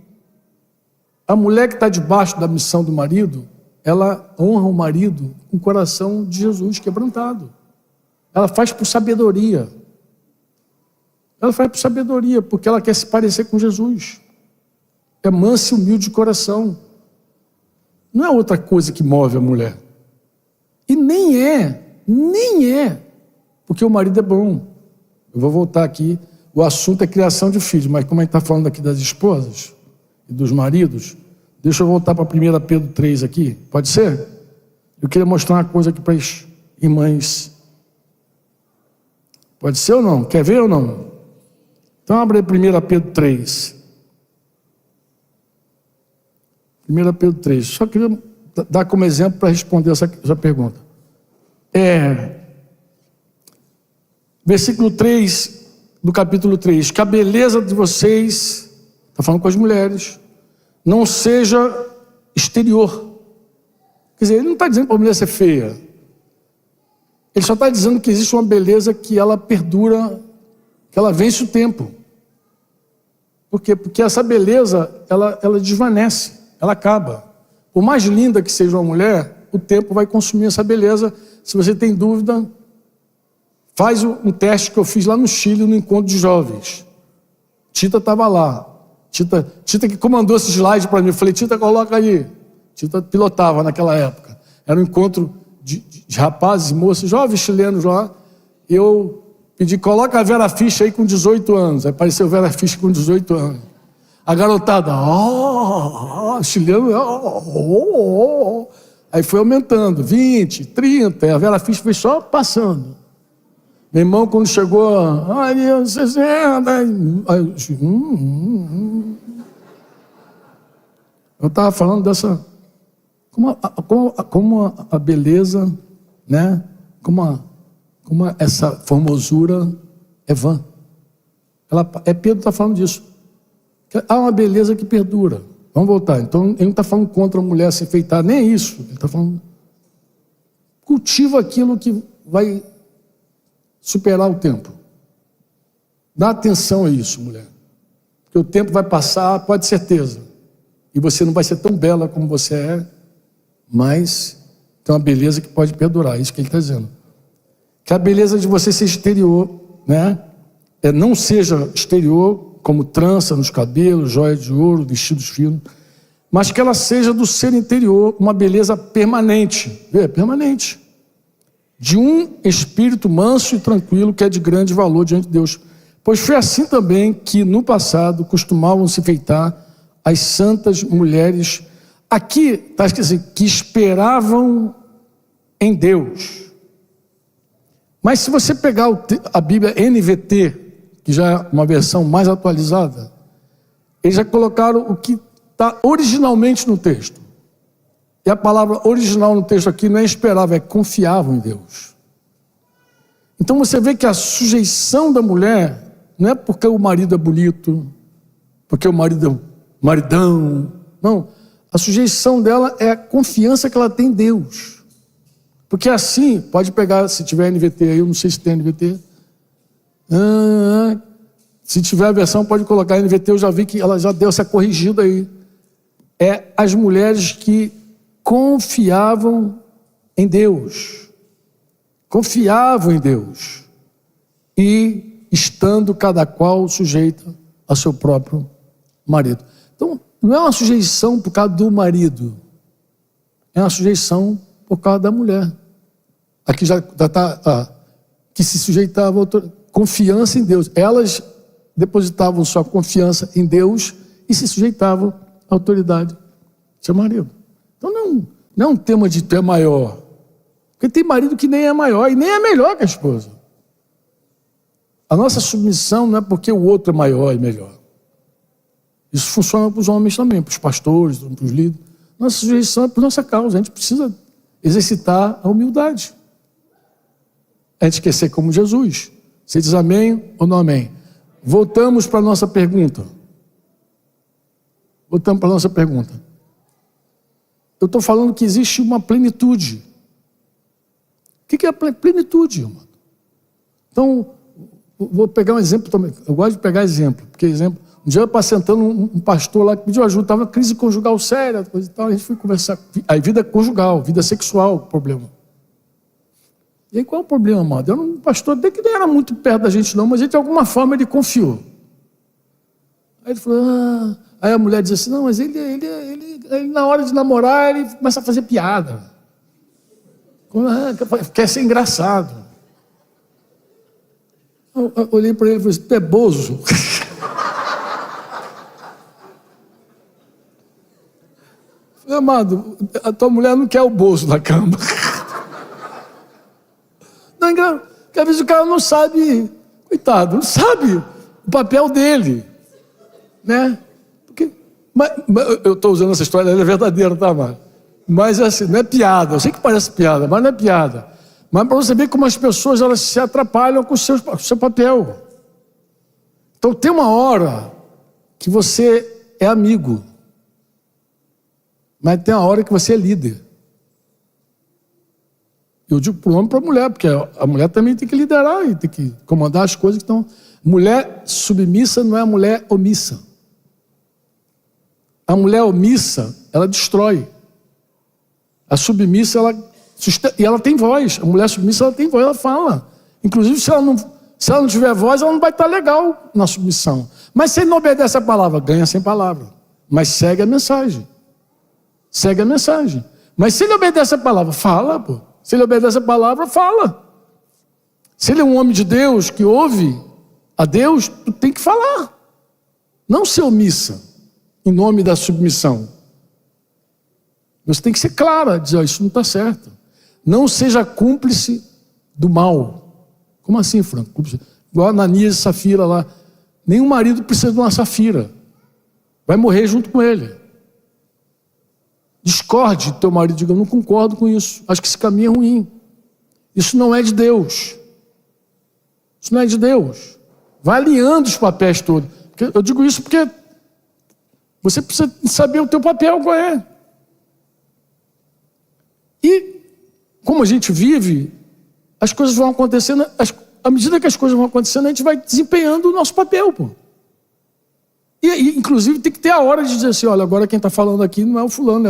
A mulher que está debaixo da missão do marido, ela honra o marido com o coração de Jesus quebrantado. Ela faz por sabedoria. Ela faz por sabedoria, porque ela quer se parecer com Jesus. É mansa e humilde de coração. Não é outra coisa que move a mulher. E nem é, porque o marido é bom. Eu vou voltar aqui. O assunto é criação de filhos, mas como a gente está falando aqui das esposas e dos maridos, deixa eu voltar para 1 Pedro 3 aqui. Pode ser? Eu queria mostrar uma coisa aqui para as irmãs. Pode ser ou não? Quer ver ou não? Então abre aí 1 Pedro 3. 1 Pedro 3. Só queria dar como exemplo para responder essa pergunta. Versículo 3 do capítulo 3. Que a beleza de vocês, está falando com as mulheres, não seja exterior. Quer dizer, ele não está dizendo para a mulher ser feia. Ele só está dizendo que existe uma beleza que ela perdura, que ela vence o tempo. Por quê? Porque essa beleza, ela desvanece, ela acaba. Por mais linda que seja uma mulher, o tempo vai consumir essa beleza. Se você tem dúvida, faz um teste que eu fiz lá no Chile, no encontro de jovens. Tita estava lá. Tita que comandou esse slide para mim. Eu falei, Tita, coloca aí. Tita pilotava naquela época. Era um encontro de rapazes e moças, jovens chilenos lá. Eu pedi, coloca a Vera Fischer aí com 18 anos. Aí apareceu Vera Fischer com 18 anos. A garotada, chileno, Aí foi aumentando, 20, 30, e a Vera Fischer foi só passando. Meu irmão, quando chegou, 60, eu estava falando dessa, como a beleza, né? Como essa formosura é vã. Pedro está falando disso. Há uma beleza que perdura. Vamos voltar. Então, ele não está falando contra a mulher se enfeitar, nem isso. Ele está falando, cultiva aquilo que vai superar o tempo. Dá atenção a isso, mulher. Porque o tempo vai passar, pode ter certeza. E você não vai ser tão bela como você é, mas tem uma beleza que pode perdurar. É isso que ele está dizendo. Que a beleza de você ser exterior, né? Não seja exterior, como trança nos cabelos, joias de ouro, vestidos finos, mas que ela seja do ser interior, uma beleza permanente. Permanente. De um espírito manso e tranquilo, que é de grande valor diante de Deus. Pois foi assim também que no passado costumavam se enfeitar as santas mulheres, aqui está escrito assim, que esperavam em Deus. Mas se você pegar a Bíblia NVT, que já é uma versão mais atualizada, eles já colocaram o que está originalmente no texto. E a palavra original no texto aqui não é esperava, é confiavam em Deus. Então você vê que a sujeição da mulher não é porque o marido é bonito, porque o marido é um maridão. Não, a sujeição dela é a confiança que ela tem em Deus. Porque assim, pode pegar, se tiver NVT aí, eu não sei se tem NVT. Se tiver a versão, pode colocar NVT, eu já vi que ela já deu essa corrigida aí. É as mulheres que confiavam em Deus. Confiavam em Deus. E estando cada qual sujeita a seu próprio marido. Então, não é uma sujeição por causa do marido. É uma sujeição por causa da mulher. Aqui já está, que se sujeitava a confiança em Deus. Elas depositavam sua confiança em Deus e se sujeitavam à autoridade do seu marido. Então não é um tema de tu é maior. Porque tem marido que nem é maior e nem é melhor que a esposa. A nossa submissão não é porque o outro é maior e melhor. Isso funciona para os homens também, para os pastores, para os líderes. Nossa sujeição é por nossa causa. A gente precisa exercitar a humildade. A gente quer ser como Jesus. Você diz amém ou não amém? Voltamos para a nossa pergunta. Eu estou falando que existe uma plenitude. O que é a plenitude, irmão? Então, vou pegar um exemplo também. Eu gosto de pegar exemplo, porque exemplo. Um dia eu passei sentando um pastor lá que pediu ajuda, estava crise conjugal séria, coisa e tal, a gente foi conversar. Aí vida conjugal, vida sexual, problema. E aí qual é o problema, amado? Eu um pastor até que nem era muito perto da gente não, mas ele de alguma forma ele confiou. Aí ele falou, aí a mulher diz assim, não, mas ele na hora de namorar, ele começa a fazer piada. Quer ser engraçado. Eu olhei para ele e falei, tu é bozo. Falei, amado, a tua mulher não quer o bozo na cama. Não, porque às vezes o cara não sabe, coitado, não sabe o papel dele, né? Porque Mas eu estou usando essa história, ela é verdadeira, tá, Mara? Mas assim, não é piada. Eu sei que parece piada, mas não é piada. Mas para você ver como as pessoas elas se atrapalham com o seu papel. Então tem uma hora que você é amigo, mas tem uma hora que você é líder. Eu digo para o homem e para a mulher, porque a mulher também tem que liderar e tem que comandar as coisas que estão... Mulher submissa não é a mulher omissa. A mulher omissa, ela destrói. A submissa, e ela tem voz. A mulher submissa, ela tem voz, ela fala. Inclusive, se ela não tiver voz, ela não vai estar legal na submissão. Mas se ele não obedece a palavra, ganha sem palavra. Mas segue a mensagem. Segue a mensagem. Mas se ele obedece a palavra, fala, pô. Se ele obedece a palavra, fala. Se ele é um homem de Deus que ouve a Deus, tu tem que falar. Não ser omissa em nome da submissão. Você tem que ser clara, dizer, isso não está certo. Não seja cúmplice do mal. Como assim, Franco? Cúmplice? Igual Ananias e Safira lá. Nenhum marido precisa de uma Safira. Vai morrer junto com ele. Discorde do teu marido, diga, eu não concordo com isso. Acho que esse caminho é ruim. Isso não é de Deus. Isso não é de Deus. Vai alinhando os papéis todos. Eu digo isso porque você precisa saber o teu papel qual é. E como a gente vive, as coisas vão acontecendo, à medida que as coisas vão acontecendo, a gente vai desempenhando o nosso papel, pô. E inclusive tem que ter a hora de dizer assim, olha, agora quem está falando aqui não é o fulano,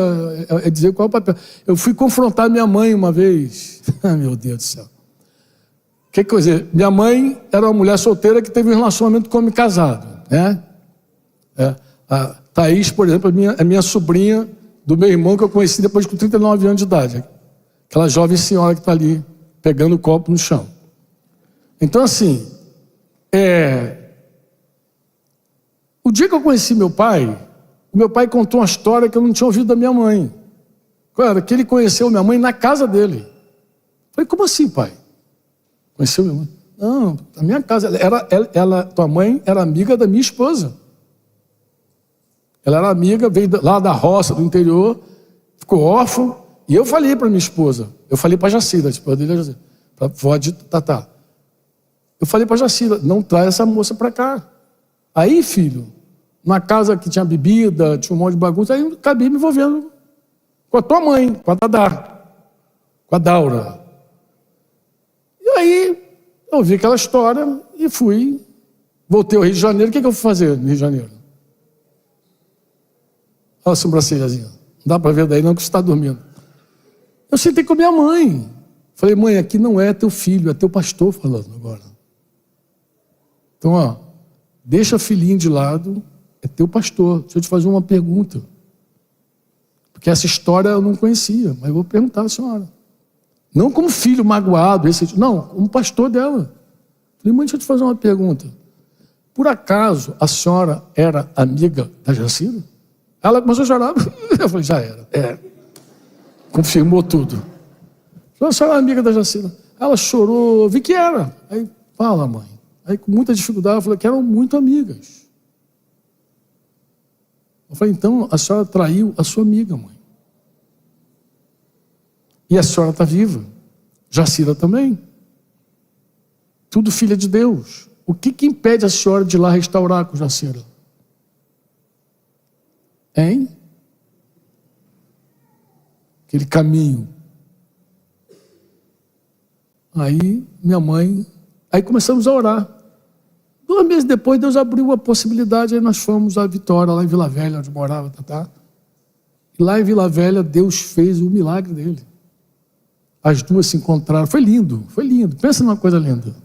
é dizer qual é o papel. Eu fui confrontar minha mãe uma vez. Meu Deus do céu. Que coisa, minha mãe era uma mulher solteira que teve um relacionamento com um homem casado, né? A Thaís, por exemplo, é minha sobrinha do meu irmão que eu conheci depois com 39 anos de idade. Aquela jovem senhora que está ali, pegando o copo no chão. Então, assim, o dia que eu conheci meu pai contou uma história que eu não tinha ouvido da minha mãe. Claro, que ele conheceu minha mãe na casa dele. Eu falei, como assim, pai? Conheceu minha mãe? Não, na minha casa. Tua mãe era amiga da minha esposa. Ela era amiga, veio lá da roça, do interior, ficou órfã. E eu falei para minha esposa, eu falei para a Jacira, a esposa dele é Jacira, para a vó de Tatá. Eu falei para a Jacira, não traz essa moça para cá. Aí, filho, na casa que tinha bebida, tinha um monte de bagunça, aí eu acabei me envolvendo com a tua mãe, com a Dadá, com a Daura. E aí, eu vi aquela história e voltei ao Rio de Janeiro. O que eu fui fazer no Rio de Janeiro? Olha a sobrancelhazinha. Não dá para ver daí não que você está dormindo. Eu sentei com a minha mãe. Falei, mãe, aqui não é teu filho, é teu pastor falando agora. Então, ó, deixa filhinho de lado, é teu pastor. Deixa eu te fazer uma pergunta. Porque essa história eu não conhecia, mas eu vou perguntar à senhora. Não como filho magoado, não, como pastor dela. Falei, mãe, deixa eu te fazer uma pergunta. Por acaso a senhora era amiga da Jacira? Ela começou a chorar. Eu falei, já era. Confirmou tudo. A senhora era amiga da Jacira. Ela chorou, vi que era. Aí, fala, mãe. Aí, com muita dificuldade, eu falei que eram muito amigas. Eu falei, então, a senhora traiu a sua amiga, mãe. E a senhora está viva. Jacira também. Tudo filha de Deus. O que impede a senhora de ir lá restaurar com Jacira? Hein? Aquele caminho. Aí, minha mãe... Aí começamos a orar. 2 meses depois, Deus abriu a possibilidade, aí nós fomos à Vitória, lá em Vila Velha, onde morava Tatá. E lá em Vila Velha, Deus fez o milagre dele. As duas se encontraram. Foi lindo, foi lindo. Pensa numa coisa linda.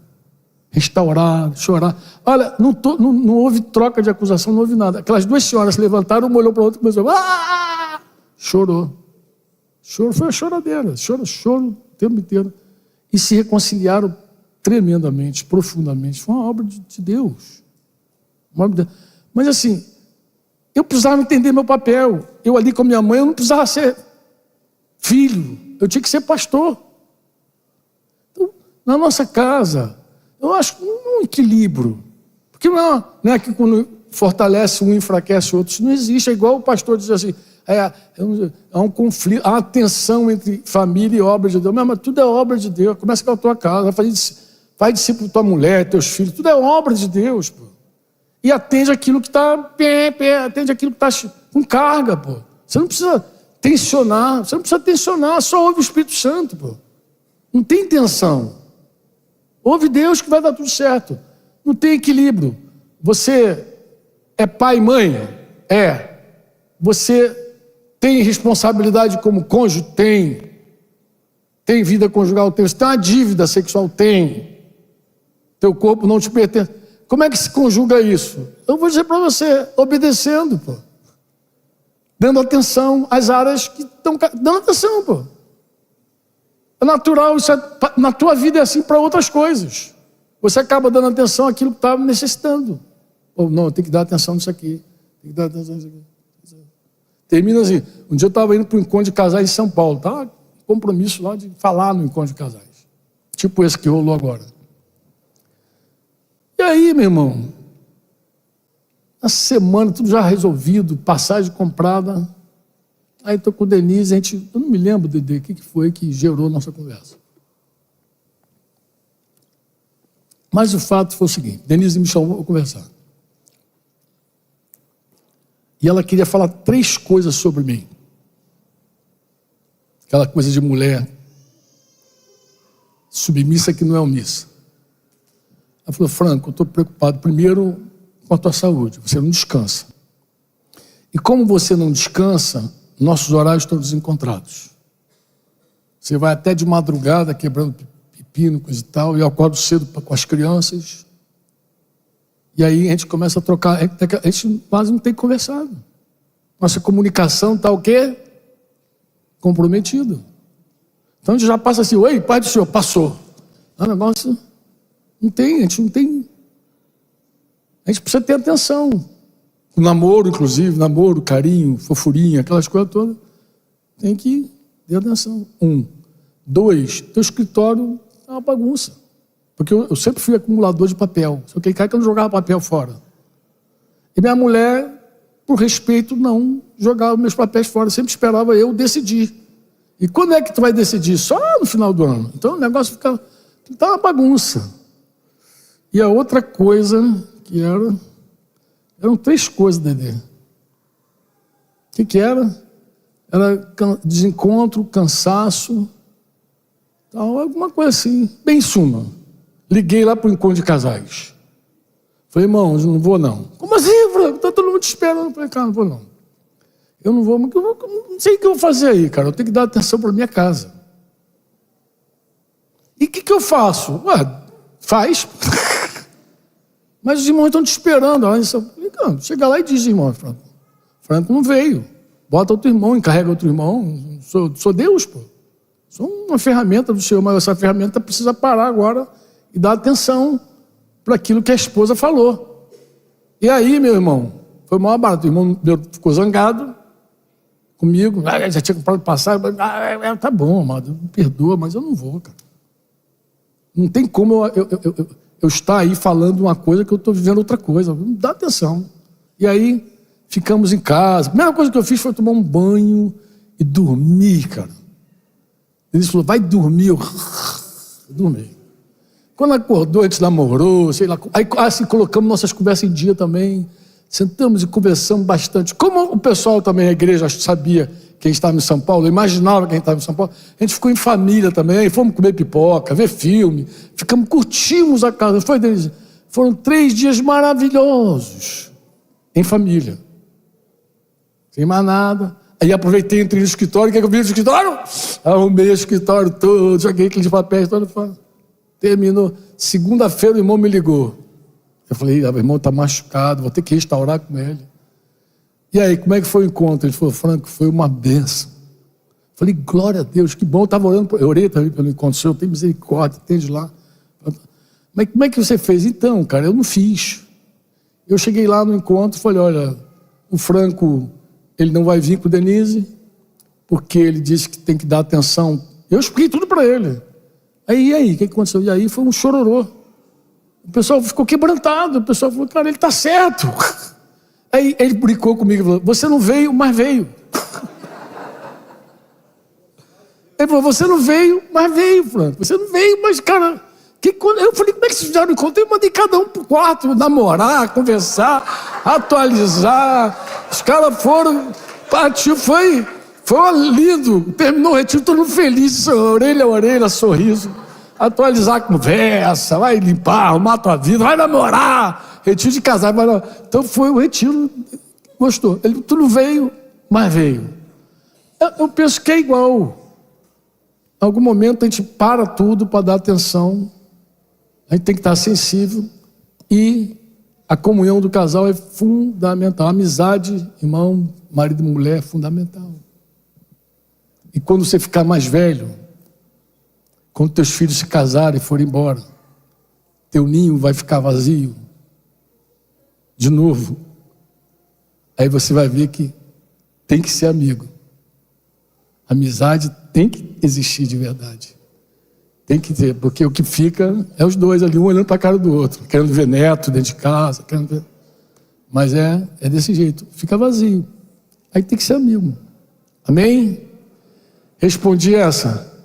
Restaurar, chorar. Olha, não houve troca de acusação, não houve nada. Aquelas 2 senhoras se levantaram, uma olhou para a outra e começou chorou. Choro, foi a choradeira. Choro o tempo inteiro. E se reconciliaram tremendamente, profundamente. Foi uma obra de Deus. Uma obra de Deus. Mas assim, eu precisava entender meu papel. Eu ali com a minha mãe, eu não precisava ser filho. Eu tinha que ser pastor. Então, na nossa casa, eu acho um equilíbrio. Porque não é que quando fortalece um e enfraquece o outro. Isso não existe. É igual o pastor diz assim, há um conflito, há uma tensão entre família e obra de Deus. Mas tudo é obra de Deus. Começa com a tua casa, faz discípulo tua mulher, teus filhos, tudo é obra de Deus, pô. E atende aquilo que está atende aquilo que está com carga, pô. Você não precisa tensionar, só ouve o Espírito Santo, pô. Não tem tensão. Ouve Deus que vai dar tudo certo. Não tem equilíbrio. Você é pai e mãe? É. Você tem responsabilidade como cônjuge? Tem. Tem vida conjugal? Tem. Você tem uma dívida sexual? Tem. Teu corpo não te pertence. Como é que se conjuga isso? Eu vou dizer para você, obedecendo, pô. Dando atenção às áreas que estão... Dando atenção, pô. É natural, isso na tua vida é assim para outras coisas. Você acaba dando atenção àquilo que está necessitando. Ou não, tem que dar atenção nisso aqui. Tem que dar atenção nisso aqui. Termina assim. Um dia eu estava indo para um encontro de casais em São Paulo. Estava um compromisso lá de falar no encontro de casais. Tipo esse que rolou agora. E aí, meu irmão, na semana, tudo já resolvido, passagem comprada. Aí estou com o Denise, eu não me lembro, Dedê, o que foi que gerou a nossa conversa. Mas o fato foi o seguinte, Denise me chamou para conversar. E ela queria falar 3 coisas sobre mim. Aquela coisa de mulher submissa que não é omissa. Ela falou, Franco, eu estou preocupado primeiro com a tua saúde, você não descansa. E como você não descansa, nossos horários estão desencontrados. Você vai até de madrugada quebrando pepino, coisa e tal, e eu acordo cedo com as crianças. E aí a gente começa a trocar, a gente quase não tem conversado. Nossa comunicação está o quê? Comprometida. Então a gente já passa assim, oi, pai do senhor, passou. O negócio não tem, a gente não tem. A gente precisa ter atenção. O namoro, inclusive, carinho, fofurinha, aquelas coisas todas. Tem que ter atenção. 1. 2, teu escritório é uma bagunça. Porque eu sempre fui acumulador de papel. Só que eu não jogava papel fora. E minha mulher, por respeito, não jogava meus papéis fora. Sempre esperava eu decidir. E quando é que tu vai decidir? Só no final do ano. Então o negócio fica uma bagunça. E a outra coisa que eram 3 coisas, Dedê. O que era? Era desencontro, cansaço, tal, alguma coisa assim, bem suma. Liguei lá para o encontro de casais. Falei, irmão, eu não vou não. Como assim, Franco? Está todo mundo te esperando. Falei, cara, não vou não. Eu não vou, mas eu não sei o que eu vou fazer aí, cara. Eu tenho que dar atenção para minha casa. E o que eu faço? Ué, faz. Mas os irmãos estão te esperando. Chega lá e diz, irmão, Franco não veio. Bota outro irmão, encarrega outro irmão. Sou Deus, pô. Sou uma ferramenta do Senhor, mas essa ferramenta precisa parar agora e dar atenção para aquilo que a esposa falou. E aí, meu irmão, foi maior barato. O irmão meu ficou zangado comigo. Já tinha comprado passagem. Tá bom, amado, me perdoa, mas eu não vou, cara. Não tem como eu estar aí falando uma coisa que eu estou vivendo outra coisa. Dá atenção. E aí, ficamos em casa. A primeira coisa que eu fiz foi tomar um banho e dormir, cara. Ele falou, vai dormir. Eu dormi. Quando acordou, a gente namorou, sei lá. Aí assim, colocamos nossas conversas em dia também. Sentamos e conversamos bastante. Como o pessoal também, a igreja, sabia quem estava em São Paulo, imaginava quem estava em São Paulo, a gente ficou em família também. Aí fomos comer pipoca, ver filme. Curtimos a casa. Foram 3 dias maravilhosos. Em família. Sem mais nada. Aí aproveitei, entrei no escritório. O que eu vi no escritório? Arrumei o escritório todo, joguei aqueles papéis todo fora. Terminou. Segunda-feira o irmão me ligou. Eu falei, o irmão está machucado, vou ter que restaurar com ele. E aí, como é que foi o encontro? Ele falou, Franco, foi uma benção. Falei, glória a Deus, que bom. Eu estava orando, eu orei também pelo encontro, Senhor, tem misericórdia, atende lá. Mas como é que você fez? Então, cara, eu não fiz. Eu cheguei lá no encontro e falei, olha, o Franco, ele não vai vir com o Denise, porque ele disse que tem que dar atenção. Eu expliquei tudo para ele. Aí, o que aconteceu? E aí foi um chororô. O pessoal ficou quebrantado, o pessoal falou, cara, ele está certo. Aí ele brincou comigo e falou: você não veio, mas veio. Ele falou: você não veio, mas veio, Franco. Você não veio, mas, cara... Eu falei: como é que vocês fizeram o encontro? Eu mandei cada um pro quarto, namorar, conversar, atualizar. Os caras foram, partiu, foi lindo. Terminou o retiro, todo mundo feliz, orelha a orelha, sorriso. Atualizar a conversa, vai limpar, arrumar a tua vida, vai namorar. Retiro de casar, vai namorar. Então foi o retiro, gostou. Ele: tu não veio, mas veio. Eu penso que é igual. Em algum momento a gente para tudo para dar atenção. A gente tem que estar sensível. E a comunhão do casal é fundamental. A amizade, irmão, marido e mulher, é fundamental. E quando você ficar mais velho, quando teus filhos se casarem e forem embora, teu ninho vai ficar vazio de novo. Aí você vai ver que tem que ser amigo. Amizade tem que existir de verdade. Tem que ter, porque o que fica é os dois ali, um olhando para a cara do outro, querendo ver neto dentro de casa, querendo ver... Mas é desse jeito, fica vazio. Aí tem que ser amigo. Amém? Respondi essa.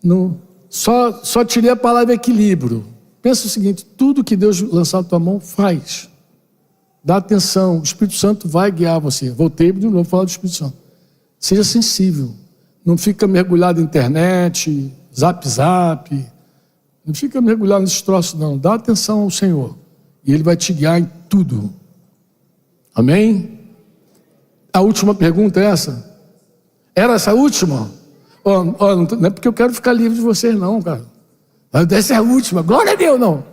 Não, só tirei a palavra equilíbrio. Pensa o seguinte: tudo que Deus lançar na tua mão, faz. Dá atenção, o Espírito Santo vai guiar você. Voltei de novo a falar do Espírito Santo. Seja sensível. Não fica mergulhado na internet, zap. Não fica mergulhado nesses troços, não. Dá atenção ao Senhor. E Ele vai te guiar em tudo. Amém? A última pergunta é essa? Era essa a última? Não é porque eu quero ficar livre de vocês, não, cara. Essa é a última. Glória a Deus, não.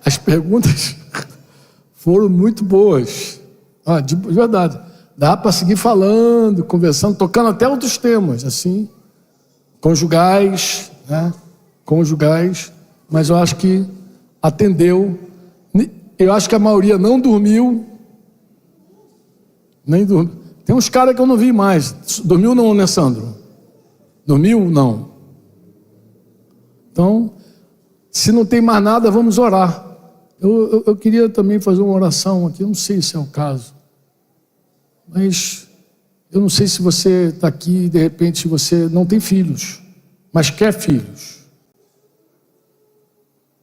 As perguntas foram muito boas. De verdade. Dá para seguir falando, conversando, tocando até outros temas, assim, conjugais, né? Conjugais, mas eu acho que atendeu. Eu acho que a maioria não dormiu, nem dormiu. Tem uns caras que eu não vi mais. Dormiu não, né, Sandro? Dormiu? Não. Então, se não tem mais nada, vamos orar. Eu queria também fazer uma oração aqui, eu não sei se é o caso. Mas eu não sei se você está aqui e de repente você não tem filhos, mas quer filhos.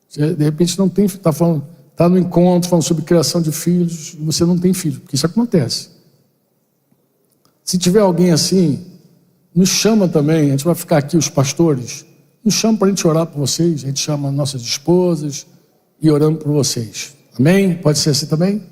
Você, de repente não tem, está no encontro falando sobre criação de filhos e você não tem filho, porque isso acontece. Se tiver alguém assim, nos chama também. A gente vai ficar aqui, os pastores, nos chama para a gente orar por vocês. A gente chama nossas esposas e oramos por vocês. Amém? Pode ser assim também?